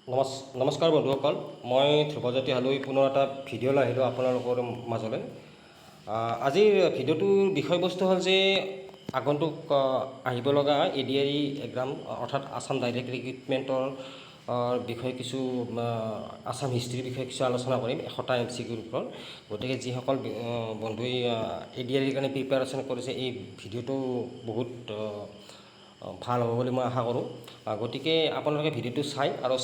নমস্কাৰ বন্ধুসকল, মই ধ্ৰুৱজ্যোতি হালৈ পুনৰ এটা ভিডিঅ' লৈ আহিলোঁ আপোনালোকৰ মাজলৈ। আজিৰ ভিডিঅ'টোৰ বিষয়বস্তু হ'ল যে আগন্তুক আহিব লগা ADRE এক্সাম অৰ্থাৎ আছাম ডাইৰেক্ট ৰিক্ৰুইটমেণ্টৰ বিষয়ে কিছু আছাম হিষ্ট্ৰীৰ বিষয়ে কিছু আলোচনা কৰিম 100টা MCQৰ ওপৰত। গতিকে যিসকল বন্ধুই ADREৰ কাৰণে প্ৰিপেয়াৰেশ্যন কৰিছে এই ভিডিঅ'টো বহুত ভাল হ'ব বুলি মই আশা কৰোঁ। গতিকে আপোনালোকে ভিডিঅ'টো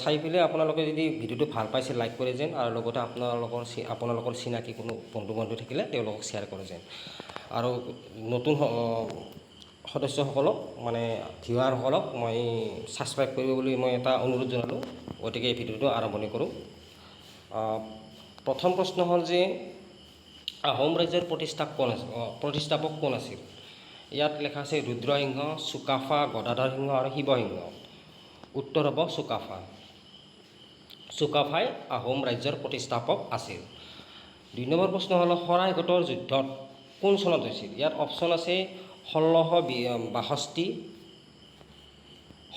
চাই পেলাই আপোনালোকে যদি ভিডিঅ'টো ভাল পাইছে লাইক কৰে যেন, আৰু লগতে আপোনালোকৰ চিনাকি কোনো বন্ধু থাকিলে তেওঁলোকক শ্বেয়াৰ কৰে যেন, আৰু নতুন সদস্যসকলক মানে ভিউৱাৰসকলক মই ছাবস্ক্ৰাইব কৰিব বুলি মই এটা অনুৰোধ জনালোঁ। গতিকে এই ভিডিঅ'টো আৰম্ভণি কৰোঁ। প্ৰথম প্ৰশ্ন হ'ল যে আহোম ৰাজ্যৰ প্ৰতিষ্ঠাপক কোন আছিল? ইয়াত লেখা আছে ৰুদ্ৰসিংহ, চুকাফা, গদাধৰ সিংহ আৰু শিৱসিংহ। উত্তৰ হ'ব চুকাফা। চুকাফাই আহোম ৰাজ্যৰ প্ৰতিষ্ঠাপক আছিল। 2 নম্বৰ প্ৰশ্ন হ'ল শৰাইঘাটৰ যুদ্ধত কোন চনত হৈছিল? ইয়াত অপশ্যন আছে 1662,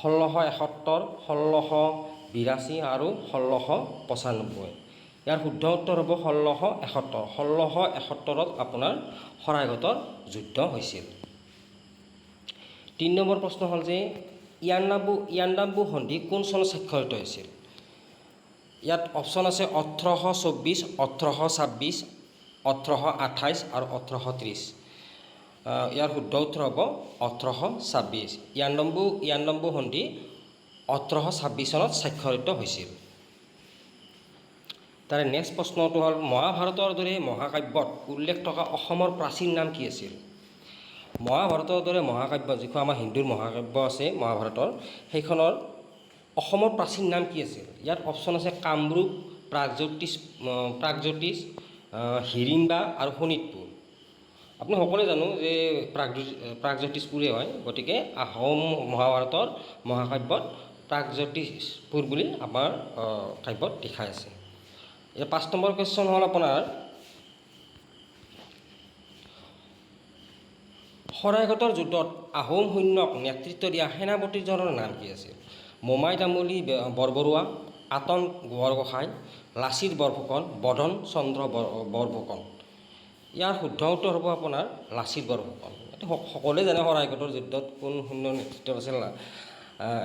1671, 1682 আৰু 1695। ইয়াৰ শুদ্ধ উত্তৰ হ'ব 1671। 1671ত আপোনাৰ শৰাইঘাটৰ যুদ্ধ হৈছিল। 3 নম্বৰ প্ৰশ্ন হ'ল যে ইয়াণ্ডাবু সন্ধি কোন চনত স্বাক্ষৰিত হৈছিল? ইয়াত অপশ্যন আছে 1824, 1826, 1828 আৰু 1830। ইয়াৰ শুদ্ধ উত্তৰ হ'ব 1826। ইয়াণ্ডাবু সন্ধি 1826 চনত স্বাক্ষৰিত হৈছিল। তাৰে নেক্সট প্ৰশ্নটো হ'ল মহাভাৰতৰ দৰে মহাকাব্যত উল্লেখ থকা অসমৰ প্ৰাচীন নাম কি আছিল? মহাভাৰতৰ দৰে মহাকাব্য, যিখন আমাৰ হিন্দুৰ মহাকাব্য আছে মহাভাৰতৰ, সেইখনৰ অসমৰ প্ৰাচীন নাম কি আছিল? ইয়াত অপশ্যন আছে কামৰূপ, প্ৰাগজ্যোতিষ, হিড়িম্বা আৰু শোণিতপুৰ। আপুনি সকলোৱে জানো যে প্ৰাগজ্যোতিষপুৰেই হয়। গতিকে আহোম মহাভাৰতৰ মহাকাব্যত প্ৰাগজ্যোতিষপুৰ বুলি আমাৰ কাব্যত দেখাই আছে। 5 নম্বৰ কুৱেশ্যন হ'ল আপোনাৰ শৰাইঘাটৰ যুদ্ধত আহোম সৈন্যক নেতৃত্ব দিয়া সেনাপতিজনৰ নাম কি আছিল? মোমাই তামুলী বৰবৰুৱা, আতন বৰগোহাঁই, লাচিত বৰফুকন, বধন চন্দ্ৰ বৰফুকন। ইয়াৰ শুদ্ধ উত্তৰ হ'ব আপোনাৰ লাচিত বৰফুকন। সকলোৱে জানে শৰাইঘাটৰ যুদ্ধত কোন সৈন্য নেতৃত্ব আছিল।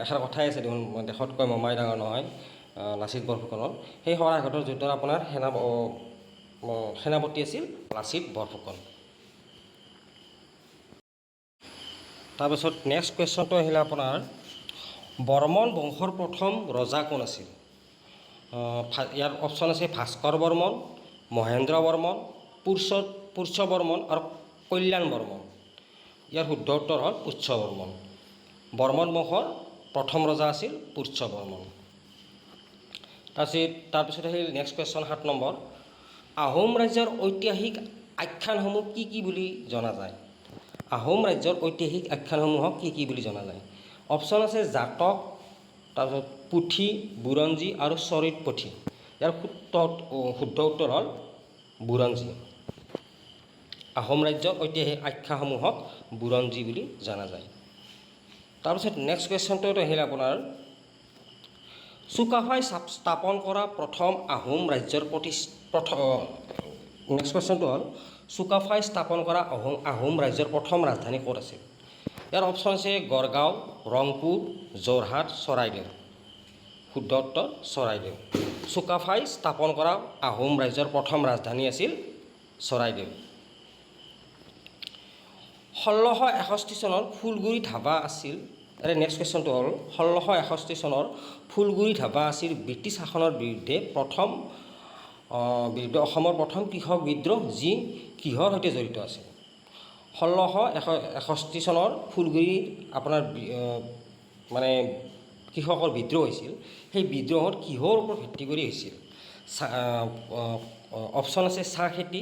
এষাৰ কথাই আছে দেখোন, দেশত কয় মোমাই ডাঙৰ নহয়, লাচিত বৰফুকনৰ। সেই শৰাইঘাটৰ যুদ্ধত আপোনাৰ সেনাপতি আছিল লাচিত বৰফুকন। তাৰপিছত নেক্সট কুৱেশ্যনটো আহিলে আপোনাৰ বৰ্মন বংশৰ প্ৰথম ৰজা কোন আছিল? ইয়াৰ অপশ্যন আছে ভাস্কৰ বৰ্মন, মহেন্দ্ৰ বৰ্মন, পুষ্য বৰ্মন আৰু কল্যাণ বৰ্মন। ইয়াৰ শুদ্ধ উত্তৰ হ'ল পুষ্য বৰ্মন। বৰ্মন বংশৰ প্ৰথম ৰজা আছিল পুষ্য বৰ্মন। তাৰপিছত আহিল নেক্সট কুৱেশ্যন 7 নম্বৰ আহোম ৰাজ্যৰ ঐতিহাসিক আখ্যানসমূহ কি বুলি জনা যায়? আহোম ৰাজ্যৰ ঐতিহাসিক আখ্যানসমূহক কি বুলি জনা যায়? অপশ্যন আছে জাতক, তাৰপিছত পুথি, বুৰঞ্জী আৰু চৰিত পুথি। ইয়াৰ শুদ্ধ উত্তৰ হ'ল বুৰঞ্জী। আহোম ৰাজ্যৰ ঐতিহাসিক আখ্যানসমূহক বুৰঞ্জী বুলি জনা যায়। তাৰপিছত নেক্সট কুৱেশ্যনটোত আহিলে আপোনাৰ চুকাফাই স্থাপন কৰা প্ৰথম আহোম ৰাজ্যৰ নেক্সট কুৱেশ্যনটো হ'ল চুকাফাই স্থাপন কৰা আহোম ৰাজ্যৰ প্ৰথম ৰাজধানী ক'ত আছিল? ইয়াৰ অপশ্যন আছে গড়গাঁও, ৰংপুৰ, যোৰহাট, চৰাইদেউ। শুদ্ধ উত্তৰ চৰাইদেউ। চুকাফাই স্থাপন কৰা আহোম ৰাজ্যৰ প্ৰথম ৰাজধানী আছিল চৰাইদেউ। 1661 চনৰ ফুলগুৰি ধাবা আছিল। নেক্সট কুৱেশ্যনটো হ'ল 1661 চনৰ ফুলগুৰি ধাবা আছিল ব্ৰিটিছ শাসনৰ বিৰুদ্ধে অসমৰ প্ৰথম কৃষক বিদ্ৰোহ, যি কিহৰ সৈতে জড়িত আছিল? 1661 চনৰ ফুলগুৰি আপোনাৰ মানে কৃষকৰ বিদ্ৰোহ হৈছিল। সেই বিদ্ৰোহত কিহৰ ওপৰত ভিত্তি কৰি হৈছিল? অপশ্যন আছে চাহ খেতি,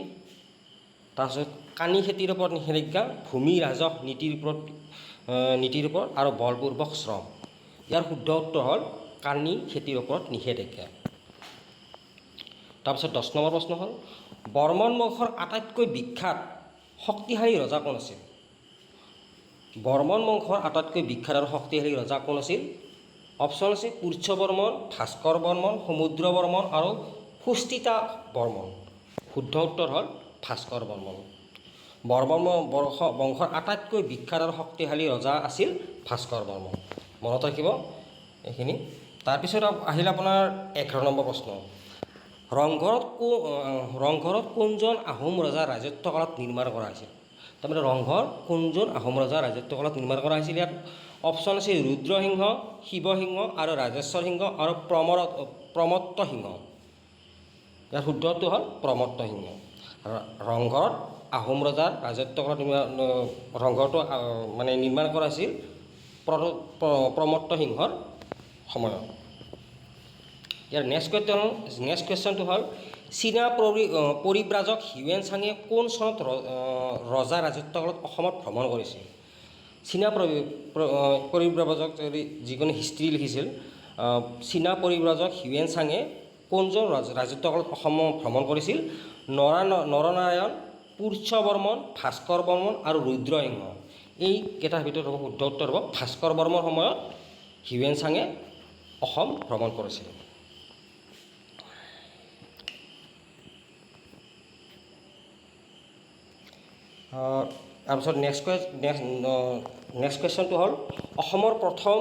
তাৰপিছত কানি খেতিৰ ওপৰত নিষেধাজ্ঞা, ভূমি ৰাজহ নীতিৰ ওপৰত আৰু বলপূৰ্বক শ্ৰম। ইয়াৰ শুদ্ধ উত্তৰ হ'ল কানি খেতিৰ ওপৰত নিষেধাজ্ঞা। তাৰপিছত 10 নম্বৰ প্ৰশ্ন হ'ল বৰ্মন বংশৰ আটাইতকৈ বিখ্যাত শক্তিশালী ৰজা কোন আছিল? বৰ্মন বংশৰ আটাইতকৈ বিখ্যাত আৰু শক্তিশালী ৰজা কোন আছিল? অপশ্যন আছে পুষ্য বৰ্মন, ভাস্কৰ বৰ্মন, সমুদ্ৰ বৰ্মন আৰু সুস্থিতা বৰ্মন। শুদ্ধ উত্তৰ হ'ল ভাস্কৰ বৰ্মন। বৰ্মন বংশৰ আটাইতকৈ বিখ্যাত আৰু শক্তিশালী ৰজা আছিল ভাস্কৰ বৰ্মন। মনত ৰাখিব এইখিনি। তাৰপিছত আহিল আপোনাৰ 11 নম্বৰ প্ৰশ্ন। ৰংঘৰত কোনজন আহোম ৰজাৰ ৰাজত্বকালত নিৰ্মাণ কৰা হৈছিল? তাৰমানে ৰংঘৰ কোনজন আহোম ৰজাৰ ৰাজত্বকালত নিৰ্মাণ কৰা হৈছিল? ইয়াত অপশ্যন আছে ৰুদ্ৰসিংহ, শিৱসিংহ আৰু ৰাজেশ্বৰ সিংহ আৰু প্ৰমত্ত সিংহ। ইয়াৰ শুদ্ধটো হ'ল প্ৰমত্ত সিংহ। ৰংঘৰত আহোম ৰজাৰ ৰাজত্বকালত ৰংঘৰটো মানে নিৰ্মাণ কৰা হৈছিল প্ৰমত্ত সিংহৰ সময়ত। ইয়াৰ নেক্সট কুৱেশ্যনটো হ'ল চীনা পৰিব্ৰাজক হিউৱেন চাঙে কোন চনত ৰজা ৰাজত্বকালত অসমত ভ্ৰমণ কৰিছিল? চীনা পৰিব্ৰাজক যিকোনো হিষ্ট্ৰী লিখিছিল, চীনা পৰিব্ৰাজক হিউৱেন চাঙে কোনজন ৰাজত্বকালত অসমত ভ্ৰমণ কৰিছিল? নৰনাৰায়ণ, পুষ্য বৰ্মন, ভাস্কৰ বৰ্মন আৰু ৰুদ্ৰসিংহ। এইকেইটাৰ ভিতৰত হ'ব শুদ্ধ উত্তৰ হ'ব ভাস্কৰ বৰ্মনৰ সময়ত হিউৱেন চাঙে অসম ভ্ৰমণ কৰিছিল। তাৰপিছত নেক্সট কুৱেশ্যনটো হ'ল অসমৰ প্ৰথম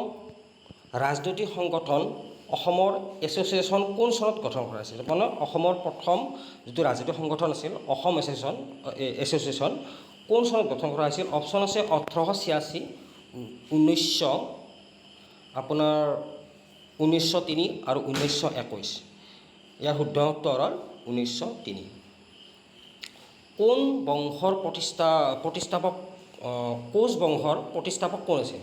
ৰাজনৈতিক সংগঠন অসমৰ এছ'চিয়েশ্যন কোন চনত গঠন কৰা হৈছিল? মানে অসমৰ প্ৰথম যিটো ৰাজনৈতিক সংগঠন আছিল অসম এছ'চিয়েশ্যন কোন চনত গঠন কৰা হৈছিল? অপশ্যন আছে 1886, 1903 আৰু 1921। ইয়াৰ শুদ্ধ উত্তৰ হ'ল 1903। কোন বংশৰ কোচ বংশৰ প্ৰতিষ্ঠাপক কোন আছিল?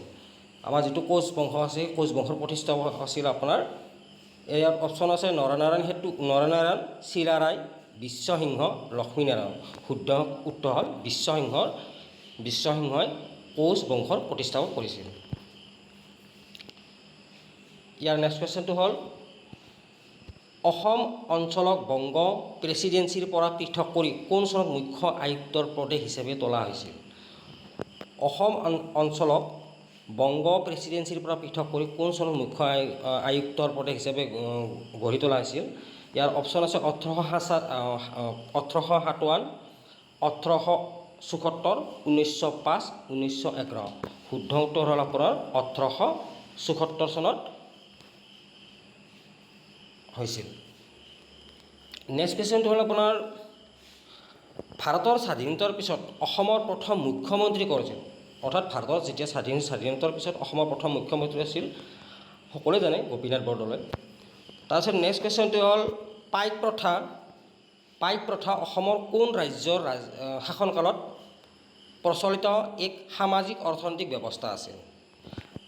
আমাৰ যিটো কোচ বংশ আছে কোচ বংশৰ প্ৰতিষ্ঠাপক আছিল আপোনাৰ ইয়াত অপশ্যন আছে নৰনাৰায়ণ, চিলাৰায়, বিশ্বসিংহ, লক্ষ্মীনাৰায়ণ। শুদ্ধ উত্তৰ হ'ল বিশ্বসিংহই কোচ বংশৰ প্ৰতিষ্ঠাপক কৰিছিল। ইয়াৰ নেক্সট কুৱেশ্যনটো হ'ল অসম অঞ্চলক বংগ প্ৰেচিডেঞ্চিৰ পৰা পৃথক কৰি কোন চনত মুখ্য আয়ুক্তৰ প্ৰদেশ হিচাপে তোলা হৈছিল? অসম অঞ্চলক বংগ প্ৰেচিডেঞ্চিৰ পৰা পৃথক কৰি কোন চনত মুখ্য আয়ুক্তৰ প্ৰদেশ হিচাপে গঢ়ি তোলা হৈছিল? ইয়াৰ অপশ্যন আছে 1857, 1874, 1905, 1911। শুদ্ধ উত্তৰ হ'ল আপোনাৰ 1874 চনত হৈছিল। নেক্সট কুৱেশ্যনটো হ'ল আপোনাৰ ভাৰতৰ স্বাধীনতাৰ পিছত অসমৰ প্ৰথম মুখ্যমন্ত্ৰী কোন আছিল? অৰ্থাৎ ভাৰতৰ যেতিয়া স্বাধীনতাৰ পিছত অসমৰ প্ৰথম মুখ্যমন্ত্ৰী আছিল সকলোৱে জানে গোপীনাথ বৰদলৈ। তাৰপিছত নেক্সট কুৱেশ্যনটো হ'ল পাইক প্ৰথা অসমৰ কোন ৰাজ্যৰ শাসনকালত প্ৰচলিত এক সামাজিক অৰ্থনৈতিক ব্যৱস্থা আছিল?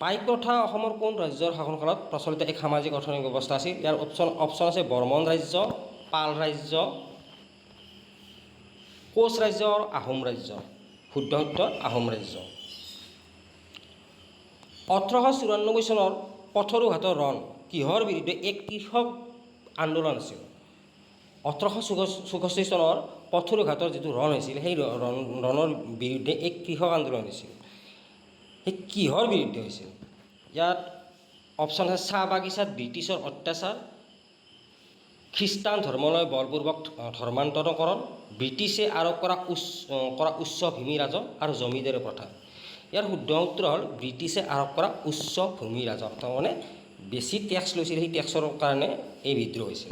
পাইক প্ৰথা অসমৰ কোন ৰাজ্যৰ শাসনকালত প্ৰচলিত এক সামাজিক অৰ্থনৈতিক ব্যৱস্থা আছিল? ইয়াৰ অপশ্যন আছে বৰ্মন ৰাজ্য, পাল ৰাজ্য, কোচ ৰাজ্য আৰু আহোম ৰাজ্য। শুদ্ধ উত্তৰ আহোম ৰাজ্য। 1894 চনৰ পথৰুঘাটৰ ৰণ কিহৰ বিৰুদ্ধে এক কৃষক আন্দোলন আছিল? 1864 চনৰ পথৰুঘাটৰ যিটো ৰণ হৈছিল সেই ৰণৰ বিৰুদ্ধে এক কৃষক আন্দোলন হৈছিল। সেই কিহৰ বিৰুদ্ধে হৈছিল? ইয়াত অপশ্যন আছে চাহ বাগিচাত ব্ৰিটিছৰ অত্যাচাৰ, খ্ৰীষ্টান ধৰ্মলৈ বলপূৰ্বক ধৰ্মান্তৰকৰণ, ব্ৰিটিছে আৰোপ কৰা উচ্চ ভূমি ৰাজহ আৰু জমিদাৰী প্ৰথা। ইয়াৰ শুদ্ধ উত্তৰ হ'ল ব্ৰিটিছে আৰোপ কৰা উচ্চ ভূমি ৰাজহ। তাৰমানে বেছি টেক্স লৈছিল, সেই টেক্সৰ কাৰণে এই বিদ্ৰোহ হৈছিল।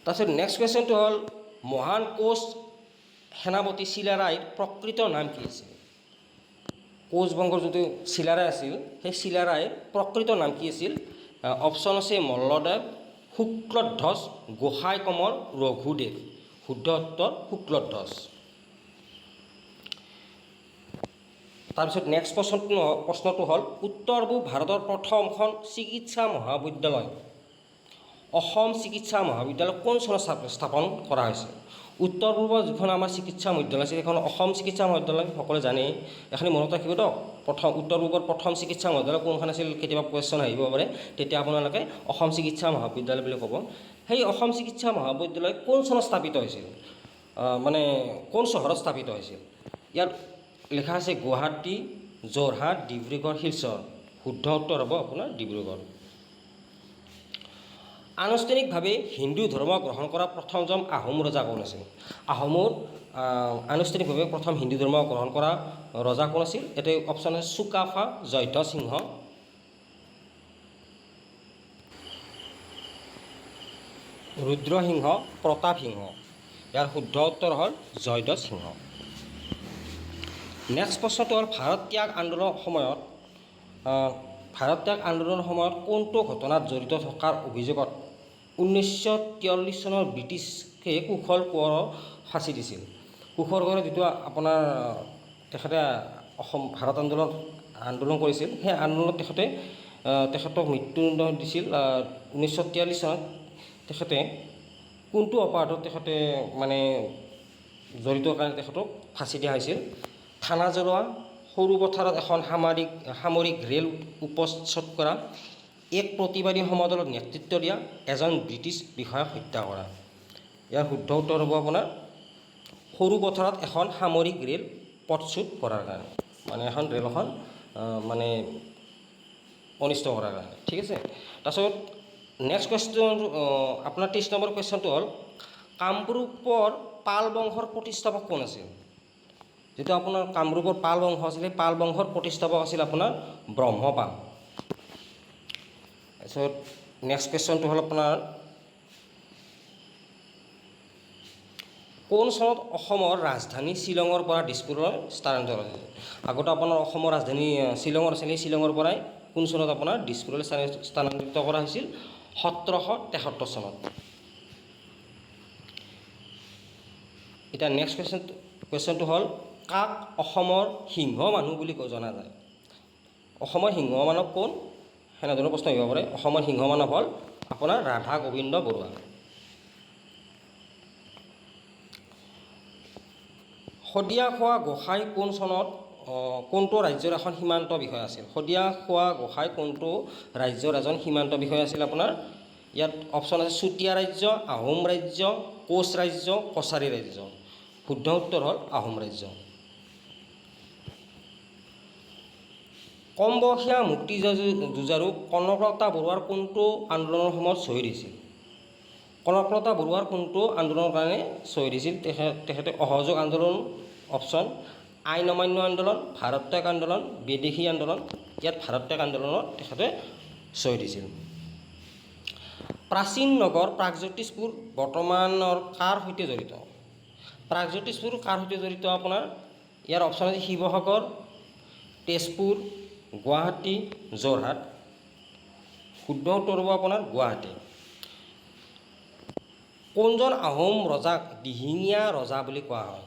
তাৰপিছত নেক্সট কুৱেশ্যনটো হ'ল মহান কোচ সেনাপতি চিলাৰায়ৰ প্ৰকৃত নাম কি আছিল? কোচ বংশৰ যিটো চিলাৰায় আছিল সেই চিলাৰায়ৰ প্ৰকৃত নাম কি আছিল? অপশ্যন আছে মল্লদেৱ, শুক্লধ্বজ, গোসাই কমল, ৰঘুদেৱ। শুদ্ধ উত্তৰ শুক্লধ্বজ। তাৰপিছত নেক্সট প্ৰশ্নটো হ'ল উত্তৰ পূব ভাৰতৰ প্ৰথমখন চিকিৎসা মহাবিদ্যালয় অসম চিকিৎসা মহাবিদ্যালয় কোন চনত স্থাপন কৰা হৈছিল? উত্তৰ পূৰ্বৰ যিখন আমাৰ চিকিৎসা মহাবিদ্যালয় আছিল সেইখন অসম চিকিৎসা মহাবিদ্যালয়, সকলোৱে জানেই। এখানি মনত ৰাখিব দিয়ক, উত্তৰ পূৰ্বৰ প্ৰথম চিকিৎসা মহাবিদ্যালয় কোনখন আছিল? কেতিয়াবা কুৱেশ্যন আহিব পাৰে, তেতিয়া আপোনালোকে অসম চিকিৎসা মহাবিদ্যালয় বুলি ক'ব। সেই অসম চিকিৎসা মহাবিদ্যালয় কোন চনত স্থাপিত হৈছিল? মানে কোন চহৰত স্থাপিত হৈছিল? ইয়াত লিখা আছে গুৱাহাটী, যোৰহাট, ডিব্ৰুগড়, শিলচৰ। শুদ্ধ উত্তৰ হ'ব আপোনাৰ ডিব্ৰুগড়। আনুষ্ঠানিকভাৱে হিন্দু ধৰ্ম গ্ৰহণ কৰা প্ৰথমজন আহোম ৰজা কোন আছিল? আহোমৰ আনুষ্ঠানিকভাৱে প্ৰথম হিন্দু ধৰ্ম গ্ৰহণ কৰা ৰজা কোন আছিল? ইয়াতে অপশ্যন আছে চুকাফা, জয়ধ্বজ সিংহ, ৰুদ্ৰসিংহ, প্ৰতাপ সিংহ। ইয়াৰ শুদ্ধ উত্তৰ হ'ল জয়ধ্বজ সিংহ। নেক্সট প্ৰশ্নটো হ'ল ভাৰত ত্যাগ আন্দোলনৰ সময়ত কোনটো ঘটনাত জড়িত থকাৰ অভিযোগত 1943 চনৰ ব্ৰিটিছে কুশল কোঁৱৰক ফাঁচি দিছিল? কুশল কোঁৱৰে যিটো আপোনাৰ তেখেতে ভাৰত আন্দোলন কৰিছিল, সেই আন্দোলনত তেখেতক মৃত্যুদণ্ড দিছিল। 1943 চনত তেখেতে কোনটো অপৰাধত তেখেতে মানে জড়িত কাৰণে তেখেতক ফাঁচি দিয়া হৈছিল? থানা জ্বলোৱা, সৰু পথাৰত এখন সামৰিক ৰেল উপস্থিত কৰা, এক প্ৰতিবাদী সমদলত নেতৃত্ব দিয়া, এজন ব্ৰিটিছ বিষয়াক হত্যা কৰা। ইয়াৰ শুদ্ধ উত্তৰ হ'ব আপোনাৰ সৰু পথাৰত এখন সামৰিক ৰেল প্ৰস্তুত কৰাৰ কাৰণে, মানে এখন ৰেলখন মানে অনিষ্ট কৰাৰ কাৰণে। ঠিক আছে। তাৰপিছত নেক্সট কুৱেশ্যন আপোনাৰ 23 নম্বৰ কুৱেশ্যনটো হ'ল কামৰূপৰ পাল বংশৰ প্ৰতিষ্ঠাপক কোন আছিল? যিটো আপোনাৰ কামৰূপৰ পাল বংশ আছিল, সেই পাল বংশৰ প্ৰতিষ্ঠাপক আছিল আপোনাৰ ব্ৰহ্মপাল। তাৰপিছত নেক্সট কুৱেশ্যনটো হ'ল আপোনাৰ কোন চনত অসমৰ ৰাজধানী শ্বিলঙৰ পৰা দিছপুৰলৈ স্থানান্তৰ হৈছিল? আগতে আপোনাৰ অসমৰ ৰাজধানী শ্বিলঙৰ আছিল, সেই শ্বিলঙৰ পৰাই কোন চনত আপোনাৰ দিছপুৰলৈ স্থানান্তৰিত কৰা হৈছিল? 1773 চনত। এতিয়া নেক্সট কুৱেশ্যনটো হ'ল কাক অসমৰ সিংহ মানুহ বুলি জনা যায়? অসমৰ সিংহ মানৱ কোন? সেনেধৰণৰ প্ৰশ্ন আহিব পাৰে। অসমৰ সিংহ মানৱ হ'ল আপোনাৰ ৰাধা গোবিন্দ বৰুৱা। শদিয়াখোৱা গোসাঁই কোন চনত কোনটো ৰাজ্যৰ এখন সীমান্ত বিষয়া আছিল? শদিয়াখোৱা গোসাঁই কোনটো ৰাজ্যৰ এজন সীমান্ত বিষয়া আছিল আপোনাৰ? ইয়াত অপশ্যন আছে চুতীয়া ৰাজ্য, আহোম ৰাজ্য, কোচ ৰাজ্য, কছাৰী ৰাজ্য। শুদ্ধ উত্তৰ হ'ল আহোম ৰাজ্য। কম বয়সীয়া মুক্তি যুঁজাৰু কনকলতা বৰুৱাৰ কোনটো আন্দোলনৰ সময়ত শ্বহীদ হৈছিল? কনকলতা বৰুৱাৰ কোনটো আন্দোলনৰ কাৰণে শ্বহীদ হৈছিল? তেখেতে অসহযোগ আন্দোলন, অপশ্যন আইন অমান্য আন্দোলন, ভাৰত ত্যাগ আন্দোলন, বিদেশী আন্দোলন। ইয়াত ভাৰত ত্যাগ আন্দোলনত তেখেতে শ্বহীদ হৈছিল। প্ৰাচীন নগৰ প্ৰাগজ্যোতিষপুৰ বৰ্তমানৰ কাৰ সৈতে জড়িত? প্ৰাগজ্যোতিষপুৰ কাৰ সৈতে জড়িত আপোনাৰ? ইয়াৰ অপশ্যন আছে শিৱসাগৰ, তেজপুৰ, গুৱাহাটী, যোৰহাট। শুদ্ধ উত্তৰ হ'ব আপোনাৰ গুৱাহাটী। কোনজন আহোম ৰজাক দিহিঙীয়া ৰজা বুলি কোৱা হয়?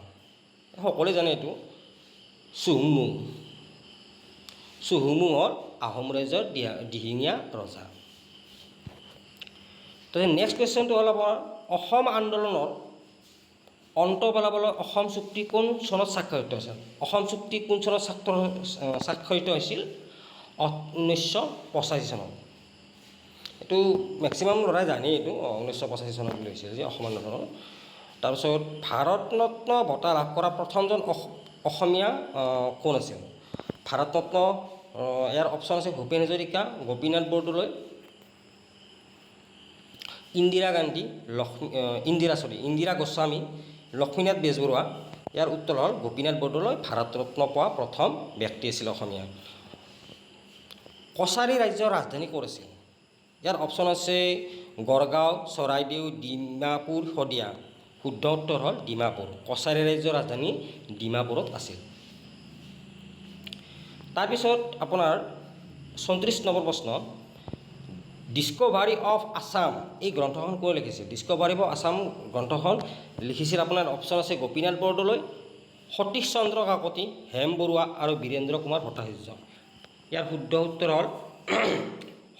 সকলোৱে জানে এইটো, চুহুংমুং। চুহুংমুং হ'ল আহোম ৰাজ্যৰ দিহিঙীয়া ৰজা। তাৰপিছত নেক্সট কুৱেশ্যনটো হ'ল আপোনাৰ অসম আন্দোলনৰ অন্ত পেলাবলৈ অসম চুক্তি কোন চনত স্বাক্ষৰিত হৈছিল? অসম চুক্তি কোন চনত স্বাক্ষৰিত হৈছিল? 1985 চনত। এইটো মেক্সিমাম ল'ৰাই জানেই, এইটো 1985 চনত বুলি হৈছিল যে অসম আন্দোলন। তাৰপিছত ভাৰত ৰত্ন বঁটা লাভ কৰা প্ৰথমজন অসমীয়া কোন আছিল? ভাৰত ৰত্ন ইয়াৰ অপশ্যন আছে ভূপেন হাজৰিকা, গোপীনাথ বৰদলৈ, ইন্দিৰা গোস্বামী, লক্ষ্মীনাথ বেজবৰুৱা। ইয়াৰ উত্তৰ হ'ল গোপীনাথ বৰদলৈ ভাৰত ৰত্ন পোৱা প্ৰথম ব্যক্তি আছিল অসমীয়া। কছাৰী ৰাজ্যৰ ৰাজধানী ক'ত আছিল? ইয়াৰ অপশ্যন আছে গড়গাঁও, চৰাইদেউ, ডিমাপুৰ, শদিয়া। শুদ্ধ উত্তৰ হ'ল ডিমাপুৰ। কছাৰী ৰাজ্যৰ ৰাজধানী ডিমাপুৰত আছিল। তাৰপিছত আপোনাৰ 34 নম্বৰ প্ৰশ্ন ডিস্কভাৰী অফ আছাম এই গ্ৰন্থখন কোনে লিখিছিল? ডিস্কভাৰী অফ আছাম গ্ৰন্থখন লিখিছিল আপোনাৰ অপশ্যন আছে গোপীনাথ বৰদলৈ, সতীশ চন্দ্ৰ কাকতি, হেম বৰুৱা আৰু বীৰেন্দ্ৰ কুমাৰ ভট্টাচাৰ্য। ইয়াৰ শুদ্ধ উত্তৰ হ'ল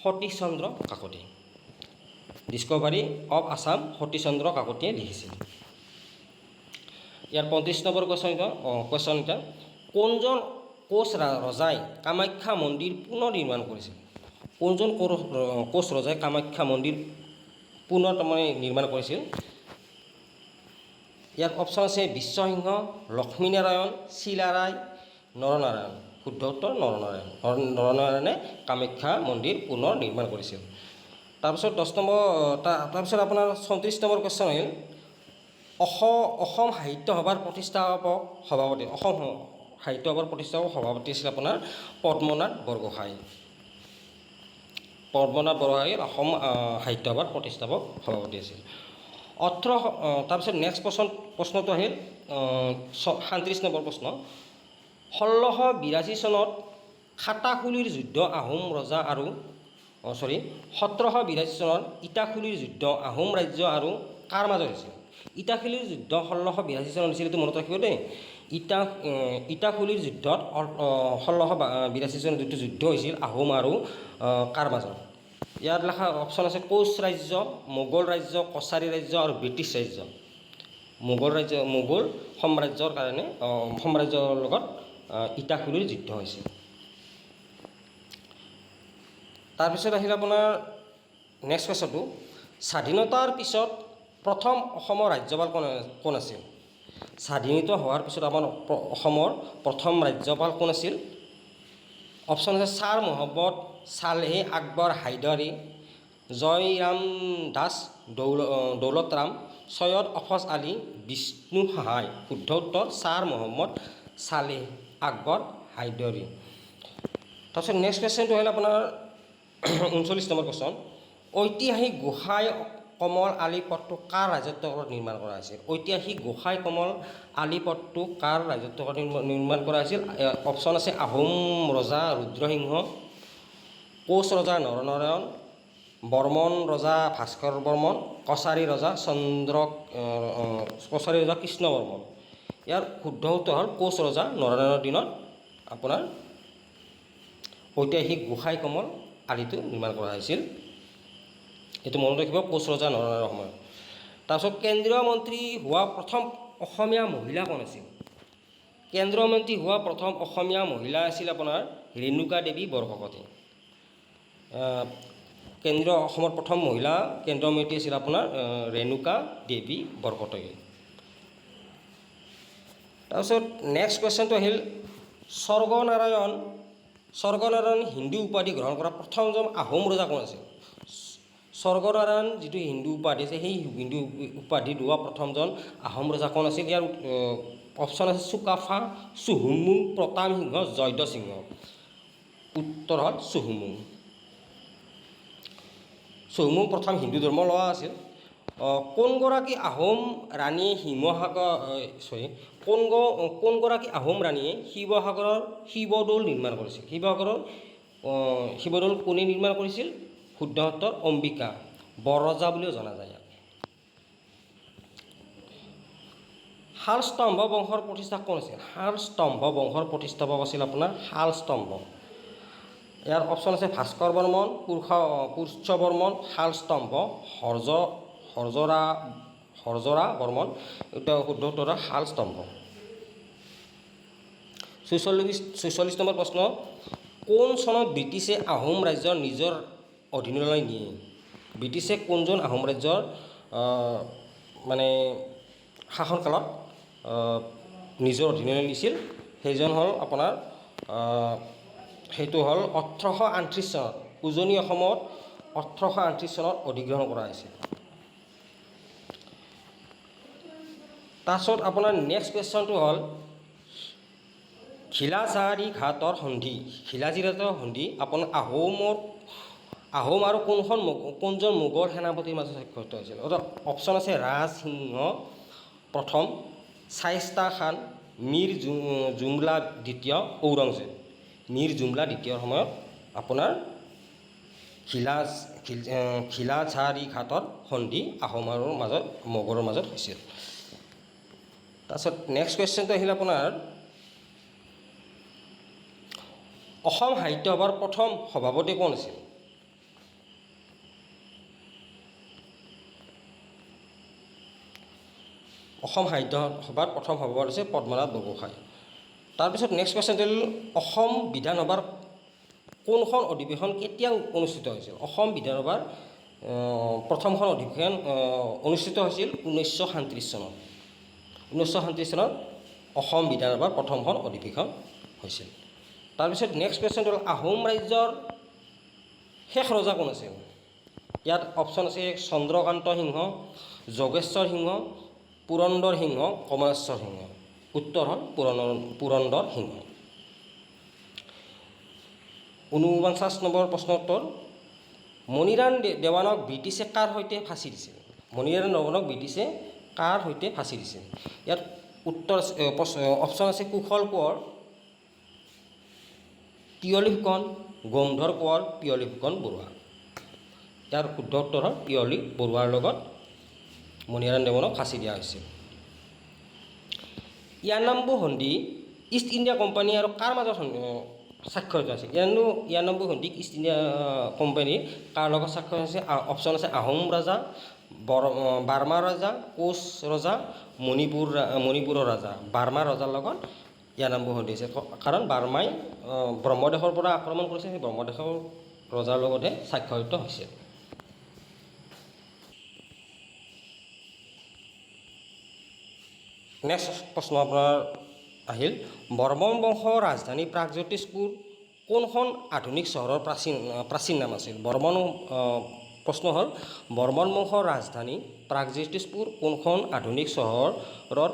সতীশ চন্দ্ৰ কাকতি। ডিস্কভাৰী অফ আছাম সতীশ চন্দ্ৰ কাকতিয়ে লিখিছিল। ইয়াৰ 35 নম্বৰ কুৱেশ্যন এটা কোনজন কোচ ৰজাই কামাখ্যা মন্দিৰ পুনৰ নিৰ্মাণ কৰিছিল? কোনজন কোচ ৰজাই কামাখ্যা মন্দিৰ পুনৰ তাৰমানে নিৰ্মাণ কৰিছিল? ইয়াৰ অপশ্যন আছে বিশ্বসিংহ, লক্ষ্মীনাৰায়ণ, চিলাৰায়, নৰনাৰায়ণ। শুদ্ধ উত্তৰ নৰনাৰায়ণ। নৰনাৰায়ণে কামাখ্যা মন্দিৰ পুনৰ নিৰ্মাণ কৰিছিল। তাৰপিছত 10 নম্বৰ তাৰপিছত আপোনাৰ 34 নম্বৰ কুৱেশ্যন আহিল অসম সাহিত্য সভাৰ প্ৰতিষ্ঠাপক সভাপতি। অসম সাহিত্য সভাৰ প্ৰতিষ্ঠাপক সভাপতি আছিল আপোনাৰ পদ্মনাথ বৰগোহাঁই। পদ্মনাথ বৰগোহাঁই অসম সাহিত্য সভাৰ প্ৰতিষ্ঠাপক সভাপতি আছিল। তাৰপিছত নেক্সট প্ৰশ্নটো আহিল 37 নম্বৰ প্ৰশ্ন। 1682 চনত খাটাখুলিৰ যুদ্ধ আহোম ৰজা আৰু 1782 চনত ইটাখুলিৰ যুদ্ধ আহোম ৰাজ্য আৰু কাৰ মাজত হৈছিল? ইটাখুলিৰ যুদ্ধ 1682 চনত হৈছিল, এইটো মনত ৰাখিব দেই। ইটাখুলিৰ যুদ্ধত 1682 চনত যিটো যুদ্ধ হৈছিল আহোম আৰু কাৰ মাজত? ইয়াত লেখা অপশ্যন আছে কোচ ৰাজ্য, মোগল ৰাজ্য, কছাৰী ৰাজ্য আৰু ব্ৰিটিছ ৰাজ্য। মোগল সাম্ৰাজ্যৰ লগত ইটাখুলিৰ যুদ্ধ হৈছিল। তাৰপিছত আহিল আপোনাৰ নেক্সট কুৱেশ্যনটো স্বাধীনতাৰ পিছত প্ৰথম অসমৰ ৰাজ্যপাল কোন আছিল? স্বাধীনিত হোৱাৰ পিছত আমাৰ অসমৰ প্ৰথম ৰাজ্যপাল কোন আছিল? অপশ্যন আছে ছাৰ মহম্মদ ছালেহ আকবৰ হাইদাৰী, জয়ৰাম দাস দৌলত ৰাম, সৈয়দ আফজ আলী, বিষ্ণু সাহাই। শুদ্ধ উত্তৰ ছাৰ মহম্মদ ছালেহ আকবৰ হাইদাৰী। তাৰপিছত নেক্সট কুৱেশ্যনটো হ'ল আপোনাৰ 39 নম্বৰ কুৱেশ্যন। ঐতিহাসিক গোসাঁই কমল আলিপথটো কাৰ ৰাজত্বকালত নিৰ্মাণ কৰা হৈছিল? ঐতিহাসিক গোসাঁই কমল আলিপথটো কাৰ ৰাজত্বকালত নিৰ্মাণ কৰা হৈছিল? অপশ্যন আছে আহোম ৰজা ৰুদ্ৰসিংহ, কোচ ৰজা নৰনাৰায়ণ, বৰ্মন ৰজা ভাস্কৰ বৰ্মন, কছাৰী ৰজা কৃষ্ণ বৰ্মন। ইয়াৰ শুদ্ধ উত্তৰ হ'ল কোচ ৰজা নৰনাৰায়ণৰ দিনত আপোনাৰ ঐতিহাসিক গোসাঁই কমল আলিটো নিৰ্মাণ কৰা হৈছিল। এইটো মনত ৰাখিব, কোচ ৰজা নৰনাৰায়ণৰ সময়ত। তাৰপিছত কেন্দ্ৰীয় মন্ত্ৰী হোৱা প্ৰথম অসমীয়া মহিলা কোন আছিল? কেন্দ্ৰীয় মন্ত্ৰী হোৱা প্ৰথম অসমীয়া মহিলা আছিল আপোনাৰ ৰেণুকা দেৱী বৰকটকী। অসমৰ প্ৰথম মহিলা কেন্দ্ৰীয় মন্ত্ৰী আছিল আপোনাৰ ৰেণুকা দেৱী বৰকটকী। তাৰপিছত নেক্সট কুৱেশ্যনটো আহিল স্বৰ্গনাৰায়ণ হিন্দু উপাধি গ্ৰহণ কৰা প্ৰথমজন আহোম ৰজা কোন আছিল? স্বৰ্গনাৰায়ণ যিটো হিন্দু উপাধি আছে, সেই হিন্দু উপাধি লোৱা প্ৰথমজন আহোম ৰজা কোন আছিল? ইয়াৰ অপশ্যন আছে চুকাফা, চুহুংমুং, প্ৰতাপ সিংহ, জয়ধ্বজ সিংহ। উত্তৰ হ'ল চুহুংমুং প্ৰথম হিন্দু ধৰ্ম লোৱা আছিল। কোনগৰাকী আহোম ৰাণীয়ে শিৱসাগৰৰ শিৱদৌল নিৰ্মাণ কৰিছিল? শিৱদৌল কোনে নিৰ্মাণ কৰিছিল? শুদ্ধ উত্তৰ অম্বিকা, বৰৰজা বুলিও জনা যায়। শালস্তম্ভ বংশৰ প্ৰতিষ্ঠাপক কোন আছিল? শালস্তম্ভ বংশৰ প্ৰতিষ্ঠাপক আছিল আপোনাৰ শালস্তম্ভ। ইয়াৰ অপশ্যন আছে ভাস্কৰ বৰ্মন, পুষ্য বৰ্মন, শালস্তম্ভ, হৰজৰা বৰ্মন। এটা শুদ্ধ উত্তৰ শালস্তম্ভ। 46 নম্বৰ প্ৰশ্ন। কোন চনত ব্ৰিটিছে আহোম ৰাজ্যৰ নিজৰ অধীনলৈ নিয়ে? ব্ৰিটিছে কোনজন আহোম ৰাজ্যৰ শাসনকালত নিজৰ অধীনলৈ নিছিল? সেইজন হ'ল আপোনাৰ সেইটো হ'ল 1838 চনত, উজনি অসমত 1838 চনত অধিগ্ৰহণ কৰা হৈছিল। তাৰপিছত আপোনাৰ নেক্সট কুৱেশ্যনটো হ'ল ঘিলাঝাৰী ঘাটৰ সন্ধি। ঘিলাঝাৰী সন্ধি আপোনাৰ আহোম আৰু কোনজন মোগল সেনাপতিৰ মাজত স্বাক্ষৰিত হৈছিল? অপশ্যন আছে ৰাজসিংহ প্ৰথম, শায়েস্তা খান, মীৰ জুমলা দ্বিতীয়, ঔৰংজেব। মীৰ জুমলা দ্বিতীয়ৰ সময়ত আপোনাৰ ঘিলাঝাৰী ঘাটৰ সন্ধি আহোম আৰু মোগলৰ মাজত হৈছিল। তাৰপিছত নেক্সট কুৱেশ্যনটো আহিল আপোনাৰ অসম সাহিত্য সভাৰ প্ৰথম সভাপতি কোন আছিল? অসম সাহিত্য সভাৰ প্ৰথম সভাপতি হৈছে পদ্মনাথ বৰগোহাঁই। তাৰপিছত নেক্সট কুৱেশ্যন হ'ল অসম বিধানসভাৰ কোনখন অধিৱেশন কেতিয়া অনুষ্ঠিত হৈছিল? অসম বিধানসভাৰ প্ৰথমখন অধিৱেশন অনুষ্ঠিত হৈছিল 1937 চনত। 1937 চনত অসম বিধানসভাৰ প্ৰথমখন অধিৱেশন হৈছিল। তাৰপিছত নেক্সট কুৱেশ্যনটো হ'ল আহোম ৰাজ্যৰ শেষ ৰজা কোন আছিল? ইয়াত অপশ্যন আছে চন্দ্ৰকান্ত সিংহ, যোগেশ্বৰ সিংহ, পুৰন্দৰ সিংহ, কমলেশ্বৰ সিংহ। উত্তৰ হ'ল পুৰন্দৰ সিংহ। 49 নম্বৰ প্ৰশ্নৰ উত্তৰ, মণিৰাম দেৱানক ব্ৰিটিছে কাৰ সৈতে ফাঁচি দিছিল? মণিৰাম দেৱানক ব্ৰিটিছে কাৰ সৈতে ফাঁচি দিছিল? ইয়াত উত্তৰ অপশ্যন আছে কুশল কোঁৱৰ, পিয়লি ফুকন, গংধৰ কোঁৱৰ, পিয়লি ফুকন বৰুৱা। ইয়াৰ শুদ্ধ উত্তৰ হ'ল পিয়লি বৰুৱাৰ লগত মণিৰাম দেৱানক ফাঁচি দিয়া হৈছিল। ইয়ান্নাবু সন্ধি ইষ্ট ইণ্ডিয়া কোম্পানী আৰু কাৰ মাজত স্বাক্ষৰিত আছিল? ইয়ান্নাবু সন্ধি ইষ্ট ইণ্ডিয়া কোম্পানীৰ কাৰ লগত স্বাক্ষৰিত আছে? অপশ্যন আছে আহোম ৰজা, বাৰ্মা ৰজা, কোচ ৰজা, মণিপুৰৰ ৰজা। বাৰ্মা ৰজাৰ লগত ইয়ান্নাবু সন্ধি হৈছে, কাৰণ বাৰ্মাই ব্ৰহ্মদেশৰ পৰা আক্ৰমণ কৰিছে, সেই ব্ৰহ্মদেশৰ ৰজাৰ লগতহে স্বাক্ষৰিত হৈছে। নেক্সট প্ৰশ্ন আপোনাৰ আহিল, বৰ্মন বংশৰ ৰাজধানী প্ৰাগজ্যোতিষপুৰ কোনখন আধুনিক চহৰৰ প্ৰাচীন নাম আছিল? প্ৰশ্ন হ'ল বৰ্মন বংশৰ ৰাজধানী প্ৰাগজ্যোতিষপুৰ কোনখন আধুনিক চহৰৰ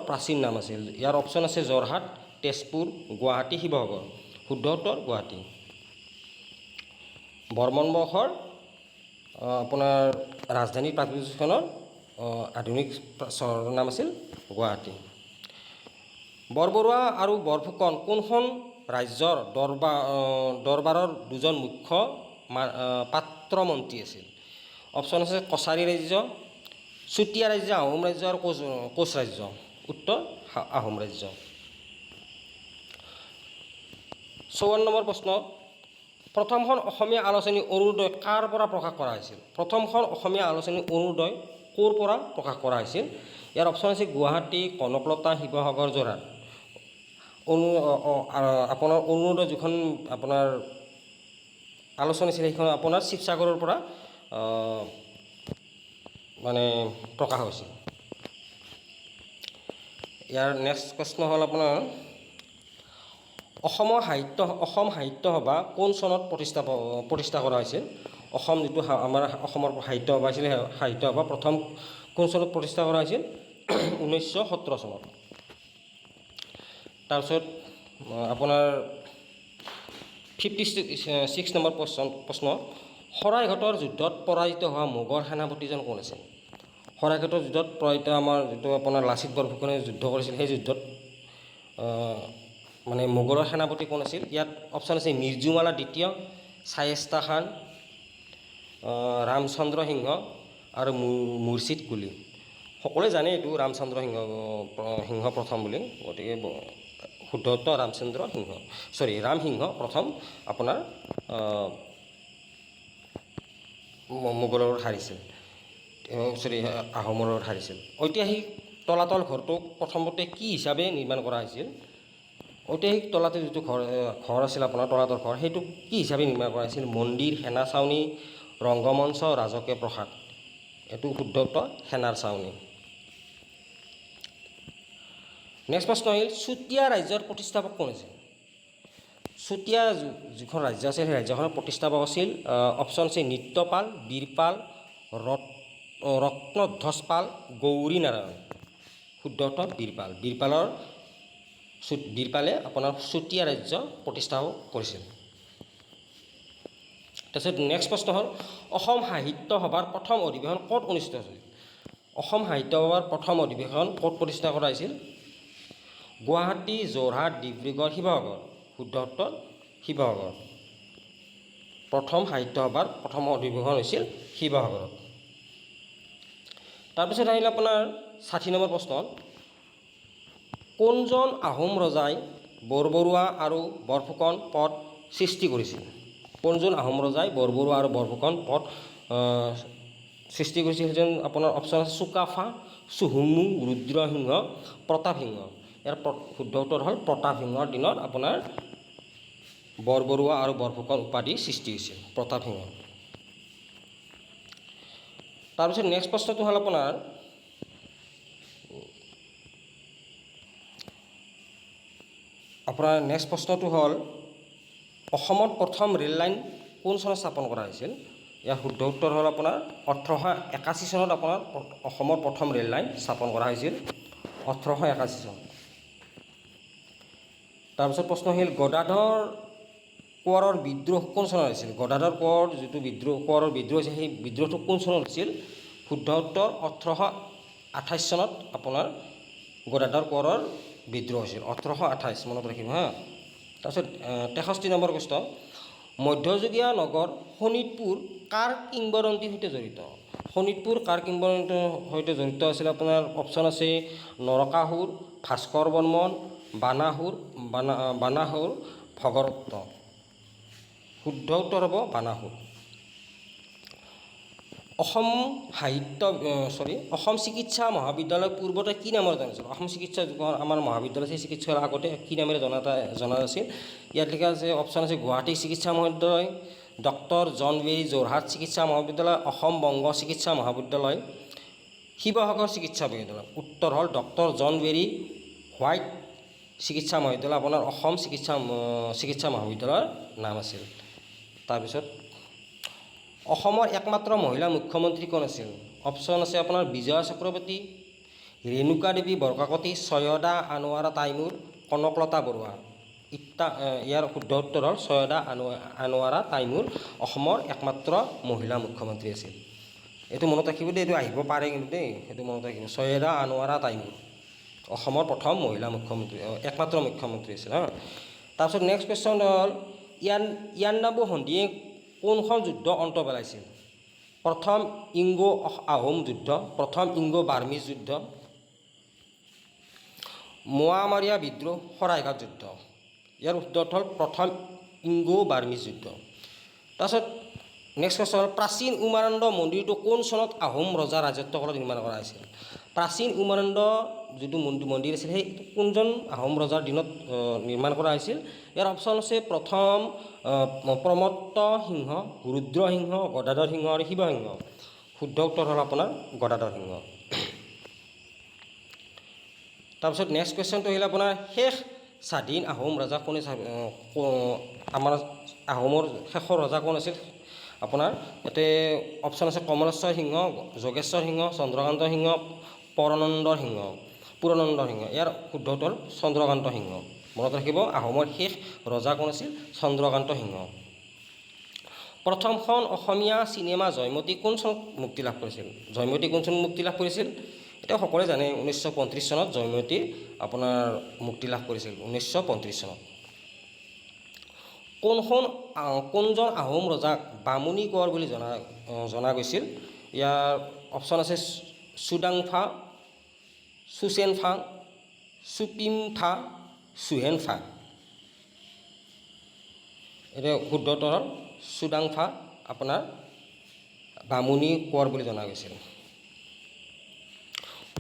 প্ৰাচীন নাম আছিল? ইয়াৰ অপশ্যন আছে যোৰহাট, তেজপুৰ, গুৱাহাটী, শিৱসাগৰ। শুদ্ধ উত্তৰ গুৱাহাটী। বৰ্মন বংশৰ আপোনাৰ ৰাজধানী প্ৰাগজ্যোতিষখনৰ আধুনিক চহৰৰ নাম আছিল গুৱাহাটী। বৰবৰুৱা আৰু বৰফুকন কোনখন ৰাজ্যৰ দৰবাৰৰ দুজন মুখ্য পাত্ৰ মন্ত্ৰী আছিল? অপশ্যন আছে কছাৰী ৰাজ্য, চুতীয়া ৰাজ্য, আহোম ৰাজ্য আৰু কোচ ৰাজ্য। উত্তৰ আহোম ৰাজ্য। 54 নম্বৰ প্ৰশ্ন, প্ৰথমখন অসমীয়া আলোচনী অৰুণোদয় কাৰ পৰা প্ৰকাশ কৰা হৈছিল? প্ৰথমখন অসমীয়া আলোচনী অৰুণোদয় ক'ৰ পৰা প্ৰকাশ কৰা হৈছিল? ইয়াৰ অপশ্যন আছে গুৱাহাটী, কনকলতা, শিৱসাগৰ, যোৰহাট। আপোনাৰ অৰুণোদয় যিখন আপোনাৰ আলোচনী আছিল সেইখন আপোনাৰ শিৱসাগৰৰ পৰা মানে প্ৰকাশ হৈছিল। ইয়াৰ নেক্সট প্ৰশ্ন হ'ল আপোনাৰ অসম সাহিত্য সভা কোন চনত প্ৰতিষ্ঠা কৰা হৈছিল? অসম যিটো আমাৰ অসমৰ সাহিত্য সভা আছিল, সাহিত্য সভা প্ৰথম কোন চনত প্ৰতিষ্ঠা কৰা হৈছিল? 1917 চনত। তাৰপিছত আপোনাৰ 56 নম্বৰ প্ৰশ্ন, শৰাইঘাটৰ যুদ্ধত পৰাজিত হোৱা মোগল সেনাপতিজন কোন আছিল? শৰাইঘাটৰ যুদ্ধত পৰাজিত আমাৰ যিটো আপোনাৰ লাচিত বৰফুকনে যুদ্ধ কৰিছিল, সেই যুদ্ধত মানে মোগলৰ সেনাপতি কোন আছিল? ইয়াত অপশ্যন আছে মিৰ্জুমালা দ্বিতীয়, শায়েস্তা খান, ৰামচন্দ্ৰ সিংহ আৰু মুৰ্ছিদ কুলি। সকলোৱে জানে এইটো ৰামচন্দ্ৰ সিংহ প্ৰথম বুলি, গতিকে শুদ্ধ উত্তৰ ৰাম সিংহ প্ৰথম আপোনাৰ মোগলৰ লগত হাৰিছিল, আহোমৰ লগত হাৰিছিল। ঐতিহাসিক তলাতল ঘৰটো প্ৰথমতে কি হিচাপে নিৰ্মাণ কৰা হৈছিল? ঐতিহাসিক তলাতল যিটো ঘৰ আছিল আপোনাৰ তলাতল ঘৰ, সেইটো কি হিচাপে নিৰ্মাণ কৰা হৈছিল? মন্দিৰ, সেনা ছাউনী, ৰংগমঞ্চ, ৰাজকীয় প্ৰসাদ। এইটো শুদ্ধ উত্তৰ সেনাৰ ছাউনী। নেক্সট প্ৰশ্ন আহিল, চুতীয়া ৰাজ্যৰ প্ৰতিষ্ঠাপক কোন আছিল? চুতীয়া যিখন ৰাজ্য আছিল সেই ৰাজ্যখনৰ প্ৰতিষ্ঠাপক আছিল অপশ্যন আছে নিত্যপাল, বীৰপাল, ৰত্নধ্বজ পাল, গৌৰী নাৰায়ণ। শুদ্ধ উত্তৰ বীৰপাল। বীৰপালে আপোনাৰ চুতীয়া ৰাজ্য প্ৰতিষ্ঠা কৰিছিল। তাৰপিছত নেক্সট প্ৰশ্ন হ'ল অসম সাহিত্য সভাৰ প্ৰথম অধিৱেশন ক'ত অনুষ্ঠিত হৈছিল? অসম সাহিত্য সভাৰ প্ৰথম অধিৱেশন ক'ত প্ৰতিষ্ঠা কৰা হৈছিল? গুৱাহাটী, যোৰহাট, ডিব্ৰুগড়, শিৱসাগৰ। শুদ্ধ উত্তৰ শিৱসাগৰ। প্ৰথম সাহিত্য সভাৰ প্ৰথম অধিৱেশন হৈছিল শিৱসাগৰত। তাৰপিছত আহিল আপোনাৰ 60 নম্বৰ প্ৰশ্ন, কোনজন আহোম ৰজাই বৰবৰুৱা আৰু বৰফুকন পদ সৃষ্টি কৰিছিল? কোনজন আহোম ৰজাই বৰবৰুৱা আৰু বৰফুকন পদ সৃষ্টি কৰিছিল? সেইজন আপোনাৰ অপশ্যন আছে চুকাফা, চুহুংমুং, ৰুদ্ৰসিংহ, প্ৰতাপসিংহ। ইয়াৰ শুদ্ধ উত্তৰ হ'ল প্ৰতাপসিংহৰ দিনত আপোনাৰ বৰবৰুৱা আৰু বৰফুকন উপাধি সৃষ্টি হৈছিল, প্ৰতাপসিংহ। তাৰপিছত নেক্সট প্ৰশ্নটো হ'ল আপোনাৰ নেক্সট প্ৰশ্নটো হ'ল অসমত প্ৰথম ৰেল লাইন কোন চনত স্থাপন কৰা হৈছিল? ইয়াৰ শুদ্ধ উত্তৰ হ'ল আপোনাৰ 1881 চনত আপোনাৰ অসমৰ প্ৰথম ৰেল লাইন স্থাপন কৰা হৈছিল 1881 চনত। তাৰপিছত প্ৰশ্ন আহিল গদাধৰ কোঁৱৰৰ বিদ্ৰোহ কোন চনত হৈছিল? গদাধৰ কোঁৱৰৰ যিটো কোঁৱৰৰ বিদ্ৰোহ হৈছে সেই বিদ্ৰোহটো কোন চনত হৈছিল? শুদ্ধ উত্তৰ 1828 চনত আপোনাৰ গদাধৰ কোঁৱৰৰ বিদ্ৰোহ হৈছিল 1828 মনত ৰাখিব হা। তাৰপিছত 63 নম্বৰ প্ৰশ্ন মধ্যযুগীয় নগৰ শোণিতপুৰ কাৰ কিংবদন্তীৰ সৈতে জড়িত? শোণিতপুৰ কাৰ কিংবদন্তীৰ সৈতে জড়িত আছিল? আপোনাৰ অপশ্যন আছে নৰকাসুৰ, ভাস্কৰ বৰ্মন, বানাহসুৰ, ভগদত্ত। শুদ্ধ উত্তৰ হ'ব বানাহসুৰ। অসম চিকিৎসা মহাবিদ্যালয় পূৰ্বতে কি নামেৰে জনাইছিল? অসম চিকিৎসা আমাৰ মহাবিদ্যালয় সেই চিকিৎসালয়ৰ আগতে কি নামেৰে জনা আছিল? ইয়াত লিখা আছে অপশ্যন আছে গুৱাহাটী চিকিৎসা মহাবিদ্যালয়, ডক্টৰ জন বেৰী যোৰহাট চিকিৎসা মহাবিদ্যালয়, অসম বংগ চিকিৎসা মহাবিদ্যালয়, শিৱসাগৰ চিকিৎসা মহাবিদ্যালয়। উত্তৰ হ'ল ডক্টৰ জন বেৰী হোৱাইট চিকিৎসা মহাবিদ্যালয় আপোনাৰ অসম চিকিৎসা মহাবিদ্যালয়ৰ নাম আছিল। তাৰপিছত অসমৰ একমাত্ৰ মহিলা মুখ্যমন্ত্ৰী কোন আছিল? অপশ্যন আছে আপোনাৰ বিজয়া চক্ৰৱৰ্তী, ৰেণুকা দেৱী বৰকাকতি, সৈয়দা আনোৱাৰা তাইমুৰ, কনকলতা বৰুৱা। ইয়াৰ শুদ্ধ উত্তৰ হ'ল সৈয়দা আনোৱাৰা তাইমুৰ অসমৰ একমাত্ৰ মহিলা মুখ্যমন্ত্ৰী আছিল। এইটো মনত ৰাখিব দেই, এইটো আহিব পাৰে কিন্তু দেই, সেইটো মনত ৰাখিব। সৈয়দা আনোৱাৰা তাইমুৰ অসমৰ প্ৰথম মহিলা মুখ্যমন্ত্ৰী একমাত্ৰ মুখ্যমন্ত্ৰী আছিল হা। তাৰপিছত নেক্সট কুৱেশ্যন হ'ল ইয়াণ্ডাবু সন্ধিয়ে কোনখন যুদ্ধ অন্ত পেলাইছিল? প্ৰথম ইংগো আহোম যুদ্ধ, প্ৰথম ইংগো বাৰ্মিজ যুদ্ধ, মোৱামৰীয়া বিদ্ৰোহ, শৰাইঘাট যুদ্ধ। ইয়াৰ উত্তৰ হ'ল প্ৰথম ইংগো বাৰ্মিজ যুদ্ধ। তাৰপিছত নেক্সট কুৱেশ্যন হ'ল প্ৰাচীন উমানন্দ মন্দিৰটো কোন চনত আহোম ৰজাৰ ৰাজত্বকালত নিৰ্মাণ কৰা হৈছিল? প্ৰাচীন উমানন্দ যিটো মন্দিৰ আছিল সেই কোনজন আহোম ৰজাৰ দিনত নিৰ্মাণ কৰা হৈছিল? ইয়াৰ অপশ্যন আছে প্ৰথম প্ৰমত্ত সিংহ, ৰুদ্ৰসিংহ, গদাধৰ সিংহ আৰু শিৱসিংহ। শুদ্ধ উত্তৰ হ'ল আপোনাৰ গদাধৰ সিংহ। তাৰপিছত নেক্সট কুৱেশ্যনটো আহিলে আপোনাৰ শেষ স্বাধীন আহোম ৰজা কোনে? আমাৰ আহোমৰ শেষৰ ৰজা কোন আছিল? আপোনাৰ ইয়াতে অপশ্যন আছে কমলেশ্বৰ সিংহ, যোগেশ্বৰ সিংহ, চন্দ্ৰকান্ত সিংহ, পুৰনন্দ সিংহ। ইয়াৰ শুদ্ধ উত্তৰ চন্দ্ৰকান্ত সিংহ। মনত ৰাখিব আহোমৰ শেষ ৰজা কোন আছিল? চন্দ্ৰকান্ত সিংহ। প্ৰথমখন অসমীয়া চিনেমা জয়মতী কোন চনত মুক্তি লাভ কৰিছিল? জয়মতী কোন চনত মুক্তি লাভ কৰিছিল? এতিয়া সকলোৱে জানে 1935 চনত জয়মতী আপোনাৰ মুক্তি লাভ কৰিছিল 1935 চনত। কোনজন আহোম ৰজাক বামুণী কোঁৱৰ বুলি জনা গৈছিল? ইয়াৰ অপশ্যন আছে চুডাংফা, চুচেনফা, চুপিমফা, চুহেনফা। এতিয়া শুদ্ধ উত্তৰ হ'ল চুডাংফা আপোনাৰ বামুণী কোঁৱৰ বুলি জনা গৈছিল।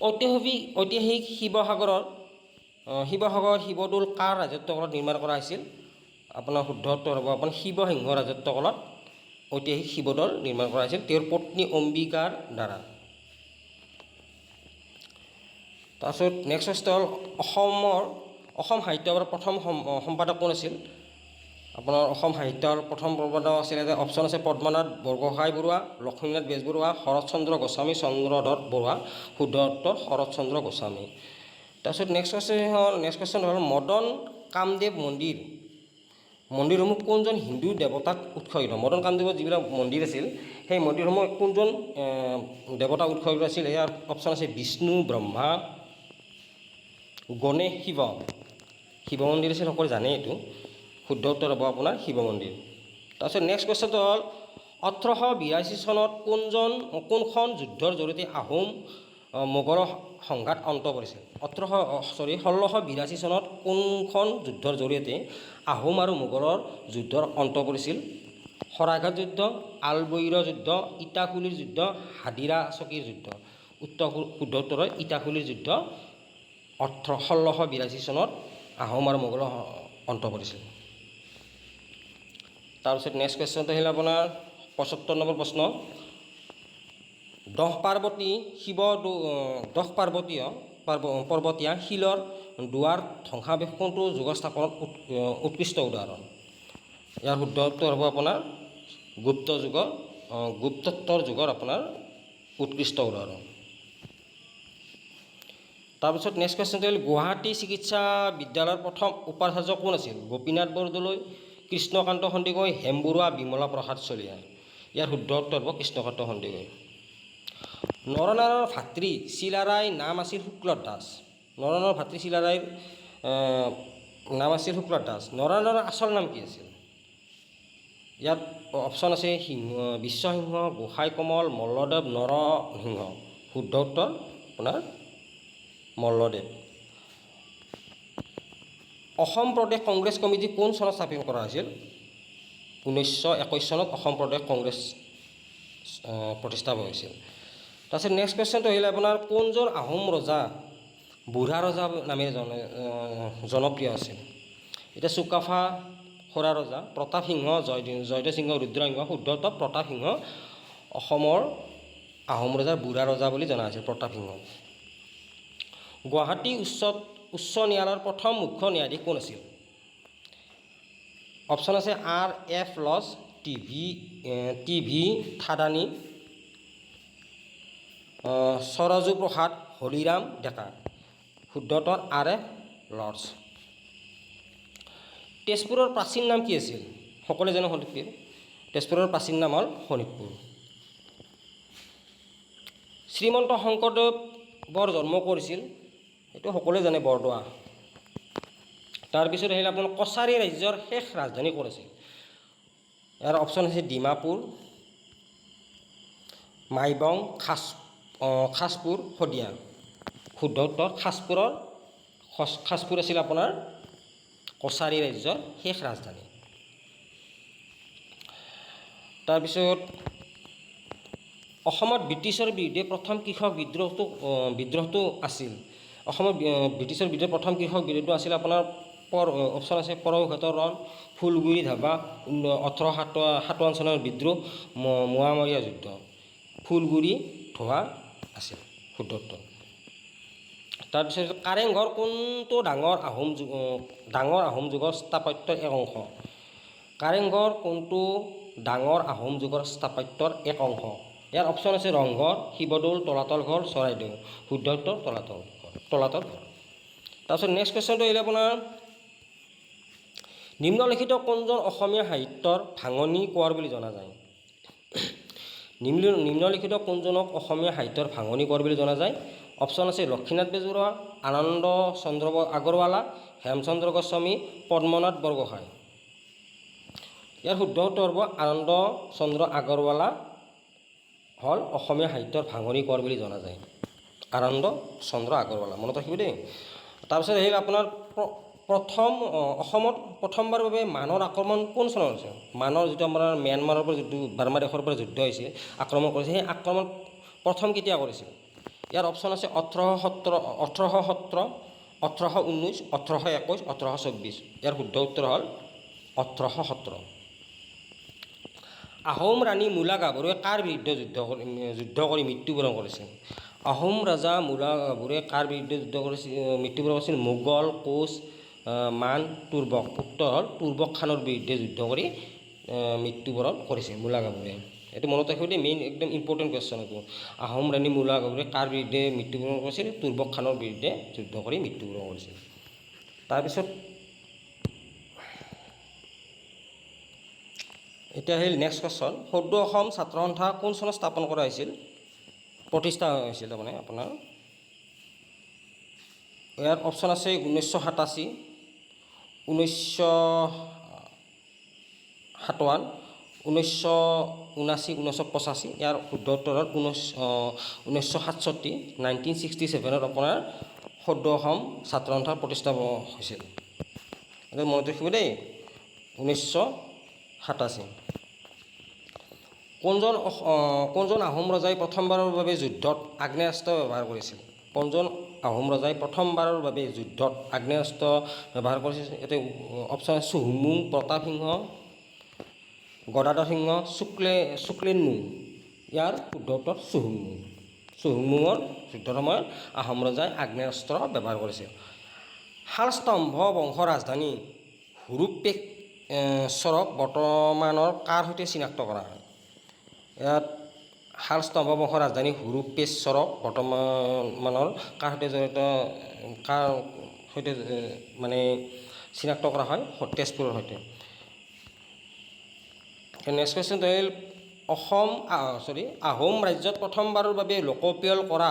ঐতিহাসিক শিৱসাগৰ শিৱদৌল কাৰ ৰাজত্বকালত নিৰ্মাণ কৰা হৈছিল? আপোনাৰ শুদ্ধ উত্তৰ হ'ব আপোনাৰ শিৱসিংহ ৰাজত্বকালত ঐতিহাসিক শিৱদৌল নিৰ্মাণ কৰা হৈছিল তেওঁৰ পত্নী অম্বিকাৰ দ্বাৰা। তাৰপিছত নেক্সট প্ৰশ্ন হ'ল অসম সাহিত্য সভাৰ প্ৰথম সম্পাদক কোন আছিল? আপোনাৰ অসম সাহিত্যৰ প্ৰথম সম্পাদক আছিল অপশ্যন আছে পদ্মনাথ বৰগোহাঁই বৰুৱা, লক্ষ্মীনাথ বেজবৰুৱা, শৰৎচন্দ্ৰ গোস্বামী, চন্দ্ৰধৰ বৰুৱা। শুদ্ধ উত্তৰ শৰৎচন্দ্ৰ গোস্বামী। তাৰপিছত নেক্সট কুৱেশ্যন হ'ল মদন কামদেৱ মন্দিৰসমূহ কোনজন হিন্দু দেৱতাক উৎসৰ্গিত? মদন কামদেৱৰ যিবিলাক মন্দিৰ আছিল সেই মন্দিৰসমূহ কোনজন দেৱতাক উৎসৰ্গিত আছিল? ইয়াৰ অপশ্যন আছে বিষ্ণু, ব্ৰহ্মা, গণেশ, শিৱ মন্দিৰ আছিল, সকলোৱে জানে এইটো। শুদ্ধ উত্তৰ হ'ব আপোনাৰ শিৱ মন্দিৰ। তাৰপিছত নেক্সট কুৱেশ্যনটো হ'ল 1882 চনত কোনখন যুদ্ধৰ জৰিয়তে আহোম মোগলৰ সংঘাত অন্ত পৰিছিল? 1682 চনত কোনখন যুদ্ধৰ জৰিয়তে আহোম আৰু মোগলৰ যুদ্ধৰ অন্ত পৰিছিল? শৰাইঘাট যুদ্ধ, আলবৈৰ যুদ্ধ, ইটাখুলিৰ যুদ্ধ, হাদিৰা চকীৰ যুদ্ধ। শুদ্ধ উত্তৰ হয় ইটাখুলিৰ যুদ্ধ 1682 চনত আহোম আৰু মোগলৰ অন্ত পৰিছিল। তাৰপিছত নেক্সট কুৱেশ্যনটো আহিলে আপোনাৰ 75 নম্বৰ প্ৰশ্ন দহ পৰ্বতীয়া শিলৰ দুৱাৰ ধ্বংসাৱশেষ কোনটো যুগৰ স্থাপনত উৎকৃষ্ট উদাহৰণ? ইয়াৰ শুদ্ধ উত্তৰ হ'ব আপোনাৰ গুপ্তত্বৰ যুগৰ আপোনাৰ উৎকৃষ্ট উদাহৰণ। তাৰপিছত নেক্সট কুৱেশ্যনটো হ'ল গুৱাহাটী চিকিৎসা বিদ্যালয়ৰ প্ৰথম উপাচাৰ্য কোন আছিল? গোপীনাথ বৰদলৈ, কৃষ্ণকান্ত সন্দিকৈ, হেম বৰুৱা, বিমলা প্ৰসাদ চলিহা। ইয়াৰ শুদ্ধ উত্তৰ হ'ব কৃষ্ণকান্ত সন্দিকৈ। নৰনাৰায়ণৰ ভাতৃ চিলাৰায়ৰ নাম আছিল শুক্লদাস দাস। নৰনাৰায়ণৰ ভাতৃ চিলাৰায়ৰ নাম আছিল শুক্লদাস দাস। নৰনাৰায়ণৰ আচল নাম কি আছিল? ইয়াত অপশ্যন আছে বিশ্বসিংহ, গোসাই কমল, মল্লদেৱ, নৰসিংহ। শুদ্ধ উত্তৰ আপোনাৰ মল্লদেৱ। অসম প্ৰদেশ কংগ্ৰেছ কমিটি কোন চনত স্থাপন কৰা হৈছিল? 1921 চনত অসম প্ৰদেশ কংগ্ৰেছ প্ৰতিষ্ঠা হৈছিল। তাৰপিছত নেক্সট কুৱেশ্যনটো আহিলে আপোনাৰ কোনজন আহোম ৰজা বুঢ়া ৰজা নামেৰে জনপ্ৰিয় আছিল? এতিয়া চুকাফা খোৰা ৰজা, প্ৰতাপ সিংহ, জয়ধ্বজ সিংহ, ৰুদ্ৰসিংহ। শুদ্ধ উত্তৰ প্ৰতাপ সিংহ অসমৰ আহোম ৰজাৰ বুঢ়া ৰজা বুলি জনা হৈছিল প্ৰতাপ সিংহ। গুৱাহাটী উচ্চ ন্যায়ালয়ৰ প্ৰথম মুখ্য ন্যায়াধীশ কোন আছিল? অপশ্যন আছে R.F. লজ, টি.ভি. থাদানী, সৰজু প্ৰসাদ, হৰিৰাম ডেকা। শুদ্ধ উত্তৰ R.F. লজ। তেজপুৰৰ প্ৰাচীন নাম কি আছিল? সকলোৱে জানে শোণিতপুৰ। তেজপুৰৰ প্ৰাচীন নাম হ'ল শোণিতপুৰ। শ্ৰীমন্ত শংকৰদেৱৰ জন্ম কৰিছিল? এইটো সকলোৱে জানে বৰদোৱা। তাৰপিছত আহিলে আপোনাৰ কছাৰী ৰাজ্যৰ শেষ ৰাজধানী ক'ত আছিল? ইয়াৰ অপশ্যন আছে ডিমাপুৰ, মাইবং, খাছপুৰ, শদিয়া। শুদ্ধ উত্তৰ খাছপুৰ আছিল আপোনাৰ কছাৰী ৰাজ্যৰ শেষ ৰাজধানী। তাৰপিছত অসমত ব্ৰিটিছৰ বিৰুদ্ধে প্ৰথম কৃষক বিদ্ৰোহটো আছিল? অসমত ব্ৰিটিছৰ বিৰুদ্ধে প্ৰথম কৃষক বিদ্ৰোহটো আছিল আপোনাৰ অপশ্যন আছে পৰহুঘাটৰ ৰণ, ফুলগুৰি ধাবা, 1857 চনৰ বিদ্ৰোহ, মোৱামৰীয়া যুদ্ধ। ফুলগুৰি ধোৱা আছিল শুদ্ধ উত্তৰ। তাৰপিছত কাৰেংঘৰ কোনটো ডাঙৰ আহোম যুগৰ স্থাপত্যৰ এক অংশ? কাৰেংঘৰ কোনটো ডাঙৰ আহোম যুগৰ স্থাপত্যৰ এক অংশ? ইয়াৰ অপশ্যন আছে ৰংঘৰ, শিৱদৌল, তলাতল ঘৰ, চৰাইদেউ। শুদ্ধ উত্তৰ তলাতল ঘৰ। তাৰপিছত নেক্সট কুৱেশ্যনটো আহিলে আপোনাৰ নিম্নলিখিত কোনজন অসমীয়া সাহিত্যৰ ভাঙনি কোঁৱৰ বুলি জনা যায়? নিম্নলিখিত কোনজনক অসমীয়া সাহিত্যৰ ভাঙনি কোঁৱৰ বুলি জনা যায়? অপশ্যন আছে লক্ষ্মীনাথ বেজবৰুৱা, আনন্দ চন্দ্ৰ আগৰৱালা, হেমচন্দ্ৰ গোস্বামী, পদ্মনাথ বৰগোহাঁই। ইয়াৰ শুদ্ধ উত্তৰ হ'ব আনন্দ চন্দ্ৰ আগৰৱালা হ'ল অসমীয়া সাহিত্যৰ ভাঙনি কোঁৱৰ বুলি জনা যায়। আনন্দ চন্দ্ৰ আগৰৱালা মনত ৰাখিব দেই। তাৰপিছত আহিল আপোনাৰ অসমত প্ৰথমবাৰৰ বাবে মানৰ আক্ৰমণ কোন চনত হৈছে? মানৰ যিটো আমাৰ ম্যানমাৰৰ পৰা যিটো বাৰ্মা দেশৰ পৰা যুদ্ধ হৈছিল, আক্ৰমণ কৰিছে, সেই আক্ৰমণ প্ৰথম কেতিয়া কৰিছিল? ইয়াৰ অপশ্যন আছে 1817, 1819, 1821, 1824। ইয়াৰ শুদ্ধ উত্তৰ হ'ল 1817। আহোম ৰাণী মূলা গাভৰুৱে কাৰ বিৰুদ্ধে যুদ্ধ কৰি মৃত্যুবৰণ কৰিছিল? আহোম ৰজা মূলা গাভৰুৱে কাৰ বিৰুদ্ধে মৃত্যুবৰণ কৰিছিল? মোগল, কোচ, মান, তুৰ্বক। উত্তৰ হ'ল তুৰ্বক খানৰ বিৰুদ্ধে যুদ্ধ কৰি মৃত্যুবৰণ কৰিছিল মূলা গাভৰুৱে। এইটো মনত ৰাখিব দেই, মেইন একদম ইম্পৰ্টেণ্ট কুৱেশ্যন এইটো। আহোম ৰাণী মূলা গাভৰুৱে কাৰ বিৰুদ্ধে মৃত্যুবৰণ কৰিছিল? তুৰ্বক খানৰ বিৰুদ্ধে যুদ্ধ কৰি মৃত্যুবৰণ কৰিছিল। তাৰপিছত এতিয়া আহিল নেক্সট কুৱেশ্যন। সদৌ অসম ছাত্ৰ সন্থা কোন চনত স্থাপন কৰা হৈছিল? প্ৰতিষ্ঠা হৈছিল তাৰমানে আপোনাৰ। ইয়াৰ অপশ্যন আছে 1987, 1957, 1979, 1985। ইয়াৰ শুদ্ধ উত্তৰ হ'ল 1967, 1967 আপোনাৰ সদৌ অসম ছাত্ৰ সন্থাৰ প্ৰতিষ্ঠা হৈছিল। এইটো মনত ৰাখিব দেই, 1987। কোনজন আহোম ৰজাই প্ৰথমবাৰৰ বাবে যুদ্ধত আগ্নেয়াস্ত্ৰ ব্যৱহাৰ কৰিছিল? কোনজন আহোম ৰজাই প্ৰথমবাৰৰ বাবে যুদ্ধত আগ্নেয়াস্ত্ৰ ব্যৱহাৰ কৰিছিল? ইয়াতে অপশ্যন আছে চুহুংমুং, প্ৰতাপ সিংহ, গদাধৰ সিংহ, শুক্লেনমুং। ইয়াৰ শুদ্ধ উত্তৰ চুহুংমুং। চুহুংমুঙৰ যুদ্ধৰ সময়ত আহোম ৰজাই আগ্নেয়াস্ত্ৰ ব্যৱহাৰ কৰিছিল। শালস্তম্ভ বংশৰ ৰাজধানী হুৰুপ্পেক স্বৰক বৰ্তমানৰ কাৰ সৈতে চিনাক্ত কৰা হয়? ইয়াত শাল স্তম্ভ বংশৰ ৰাজধানী হুৰুপ্পেচ স্বৰক বৰ্তমানৰ কাৰ সৈতে জড়িত, কাৰ সৈতে মানে চিনাক্ত কৰা হয়? তেজপুৰৰ সৈতে। নেক্সট কুৱেশ্যন হ'ল আহোম ৰাজ্যত প্ৰথমবাৰৰ বাবে লোকপিয়ল কৰা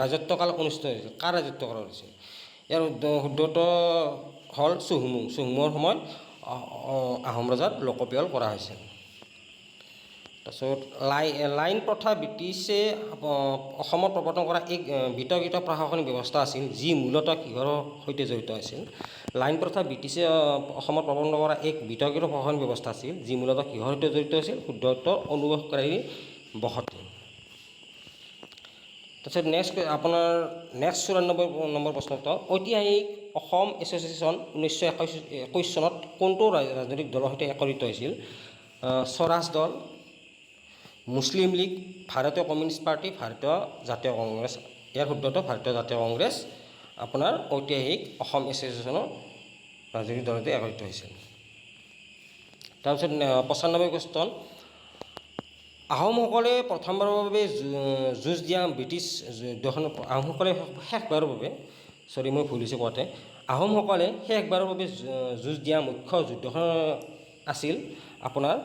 ৰাজত্বকাল অনুষ্ঠিত হৈছিল। কাৰ ৰাজত্বকাল হৈছিল? ইয়াৰ শুদ্ধটো হ'ল চুহুমুঙৰ সময়ত আহোম ৰজাত লোকপিয়ল কৰা হৈছিল। তাৰপিছত লাইন প্ৰথা ব্ৰিটিছে অসমত প্ৰৱৰ্তন কৰা এক বিতৰ্কিত প্ৰশাসনিক ব্যৱস্থা আছিল যি মূলতঃ কিহৰ সৈতে জড়িত আছিল? লাইন প্ৰথা ব্ৰিটিছে অসমত প্ৰৱৰ্তন কৰা এক বিতৰ্কিত প্ৰশাসনিক ব্যৱস্থা আছিল যি মূলতঃ কিহৰ সৈতে জড়িত আছিল? শুদ্ধ উত্তৰ অনুপ্ৰৱেশকাৰী বসতি। তাৰপিছত আপোনাৰ নেক্সট 94 নম্বৰ প্ৰশ্ন উত্তৰ ঐতিহাসিক অসম এছ'চিয়েশ্যন 1921 চনত কোনটো ৰাজনৈতিক দলৰ সৈতে একত্ৰিত হৈছিল? স্বৰাজ দল, মুছলিম লীগ, ভাৰতীয় কমিউনিষ্ট পাৰ্টি, ভাৰতীয় জাতীয় কংগ্ৰেছ। ইয়াৰ শুদ্ধটো ভাৰতীয় জাতীয় কংগ্ৰেছ আপোনাৰ ঐতিহাসিক অসম এছ'চিয়েশ্যনৰ ৰাজনৈতিক দলৰ সৈতে একত্ৰিত হৈছিল। তাৰপিছত 95 কুৱেশ্যন আহোমসকলে প্ৰথমবাৰৰ বাবে যুঁজ দিয়া ব্ৰিটিছ যুদ্ধখন আহোমসকলে শেষবাৰৰ বাবে মই ভুল হৈছে কোৱাতে আহোমসকলে শেষবাৰৰ বাবে যুঁজ দিয়া মুখ্য যুদ্ধখন আছিল আপোনাৰ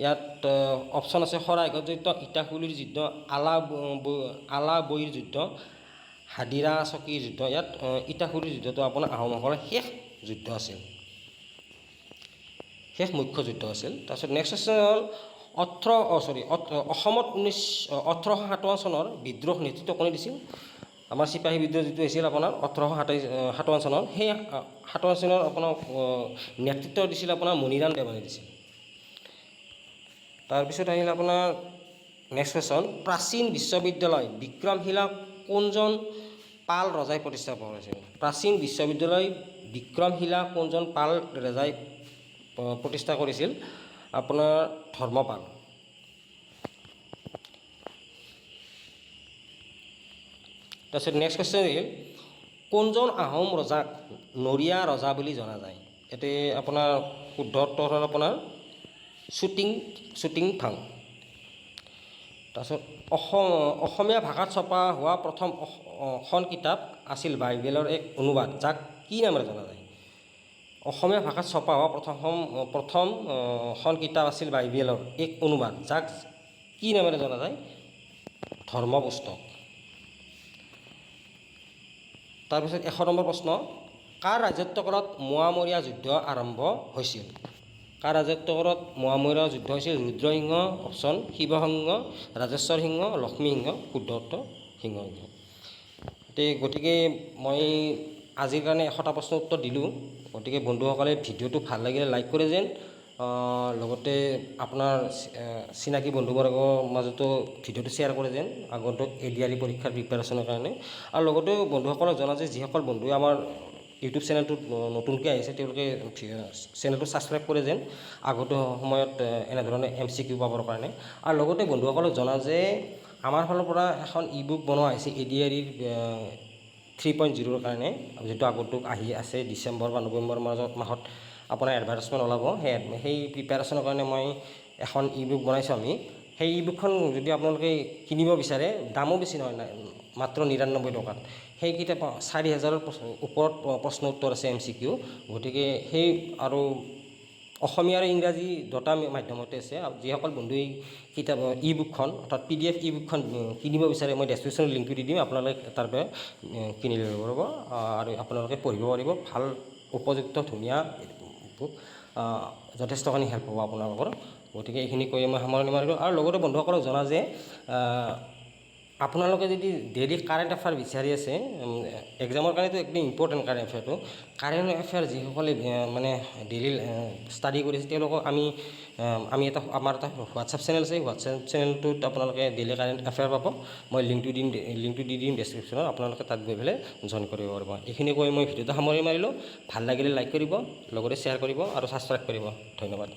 ইয়াত অপশ্যন আছে শৰাইঘাট যুদ্ধ, ইটাখুলিৰ যুদ্ধ, আলাবৈৰ যুদ্ধ, হাদিৰা চকীৰ যুদ্ধ। ইয়াত ইটাখুলিৰ যুদ্ধটো আপোনাৰ আহোমসকলৰ শেষ যুদ্ধ আছিল, শেষ মুখ্য যুদ্ধ আছিল। তাৰপিছত নেক্সট কুৱেশ্যন হ'ল অসমত 1857 চনৰ বিদ্ৰোহ নেতৃত্ব কোনে দিছিল? আমাৰ চিপাহী বিদ্ৰোহ যিটো হৈছিল আপোনাৰ 1857 চনৰ, সেই 57 চনৰ আপোনাৰ নেতৃত্ব দিছিল আপোনাৰ মণিৰাম দেৱানে দিছিল। তাৰপিছত আহিল আপোনাৰ নেক্সট কুৱেশ্যন প্ৰাচীন বিশ্ববিদ্যালয় বিক্ৰমশিলা কোনজন পাল ৰজাই প্ৰতিষ্ঠা কৰিছিল? প্ৰাচীন বিশ্ববিদ্যালয় বিক্ৰমশিলা কোনজন পাল ৰজাই প্ৰতিষ্ঠা কৰিছিল? আপোনাৰ ধৰ্মপাল। তাৰপিছত নেক্সট কুৱেশ্যন আহিল কোনজন আহোম ৰজাক নৰিয়া ৰজা বুলি জনা যায়? ইয়াতে আপোনাৰ শুদ্ধ উত্তৰ হ'ল আপোনাৰ চুটিংফাং। তাৰপিছত অসমীয়া ভাষাত ছপা হোৱা প্ৰথমখন কিতাপ আছিল বাইবেলৰ এক অনুবাদ যাক কি নামেৰে জনা যায়? অসমীয়া ভাষাত ছপা হোৱা প্ৰথমখন কিতাপ আছিল বাইবেলৰ এক অনুবাদ যাক কি নামেৰে জনা যায়? ধৰ্ম পুস্তক। তাৰপিছত 100 নম্বৰ প্ৰশ্ন কাৰ ৰাজত্বকালত মোৱামৰীয়া যুদ্ধ আৰম্ভ হৈছিল? কাৰ ৰাজত্বকালত মোৱামৰীয়া যুদ্ধ হৈছিল? ৰুদ্ৰসিংহ অপশ্যন, শিৱসিংহ, ৰাজেশ্বৰ সিংহ, লক্ষ্মী সিংহ। শুদ্ধ উত্তৰ সিংহ। গতিকে মই আজিৰ কাৰণে 100টা প্ৰশ্ন উত্তৰ দিলোঁ। গতিকে বন্ধুসকলে ভিডিঅ'টো ভাল লাগিলে লাইক কৰে যেন, লগতে আপোনাৰ চিনাকি বন্ধুবৰ্গৰ মাজতো ভিডিঅ'টো শ্বেয়াৰ কৰে যেন আগন্তুক ADRE পৰীক্ষাৰ প্ৰিপাৰেশ্যনৰ কাৰণে। আৰু লগতে বন্ধুসকলক জনা যে যিসকল বন্ধুৱে আমাৰ ইউটিউব চেনেলটোত নতুনকৈ আহিছে তেওঁলোকে চেনেলটো ছাবস্ক্ৰাইব কৰে যেন আগন্তুক সময়ত এনেধৰণে MCQ পাবৰ কাৰণে। আৰু লগতে বন্ধুসকলক জনা যে আমাৰ ফালৰ পৰা এখন ই-বুক বনোৱা হৈছে ADRE 3.0ৰ কাৰণে, যিটো আগন্তুক আহি আছে ডিচেম্বৰ বা নৱেম্বৰ মাহত আপোনাৰ এডভাৰ্টাইজমেণ্ট ওলাব। সেই প্ৰিপাৰেশ্যনৰ কাৰণে মই এখন ই-বুক বনাইছোঁ আমি। সেই ই-বুকখন যদি আপোনালোকে কিনিব বিচাৰে দামো বেছি নহয়, মাত্ৰ 99 টকাত। সেই কিতাপ 4000ৰ ওপৰত প্ৰশ্ন উত্তৰ আছে MCQ। গতিকে সেই আৰু অসমীয়া আৰু ইংৰাজী দুটা মাধ্যমতে আছে। আৰু যিসকল বন্ধুৱে কিতাপ ই-বুকখন অৰ্থাৎ PDF ই-বুকখন কিনিব বিচাৰে মই ডেছক্ৰিপশ্যনত লিংকটো দি দিম, আপোনালোকে তাৰ পৰা কিনি ল'ব পাৰিব আৰু আপোনালোকে পঢ়িব পাৰিব। ভাল উপযুক্ত ধুনীয়া বুক, যথেষ্টখিনি হেল্প হ'ব আপোনালোকৰ। গতিকে এইখিনি কৈ মই সামৰণি মাৰিলোঁ। আৰু লগতে বন্ধুসকলক জনা যে আপোনালোকে যদি ডেইলি কাৰেণ্ট এফেয়াৰ বিচাৰি আছে, এক্সামৰ কাৰণেতো একদম ইম্পৰ্টেণ্ট কাৰেণ্ট এফেয়াৰ যিসকলে মানে ডেইলি ষ্টাডি কৰিছে তেওঁলোকক আমাৰ এটা হোৱাটছআপ চেনেল আছে। হোৱাটছআপ চেনেলটোত আপোনালোকে ডেইলি কাৰেণ্ট এফেয়াৰ পাব। মই লিংকটো দি দিম ডেছক্ৰিপশ্যনত, আপোনালোকে তাত গৈ পেলাই জইন কৰিব পাৰিব। এইখিনি কৈ মই ভিডিঅ'টো সামৰি মাৰিলোঁ। ভাল লাগিলে লাইক কৰিব, লগতে শ্বেয়াৰ কৰিব আৰু ছাবস্ক্ৰাইব কৰিব। ধন্যবাদ।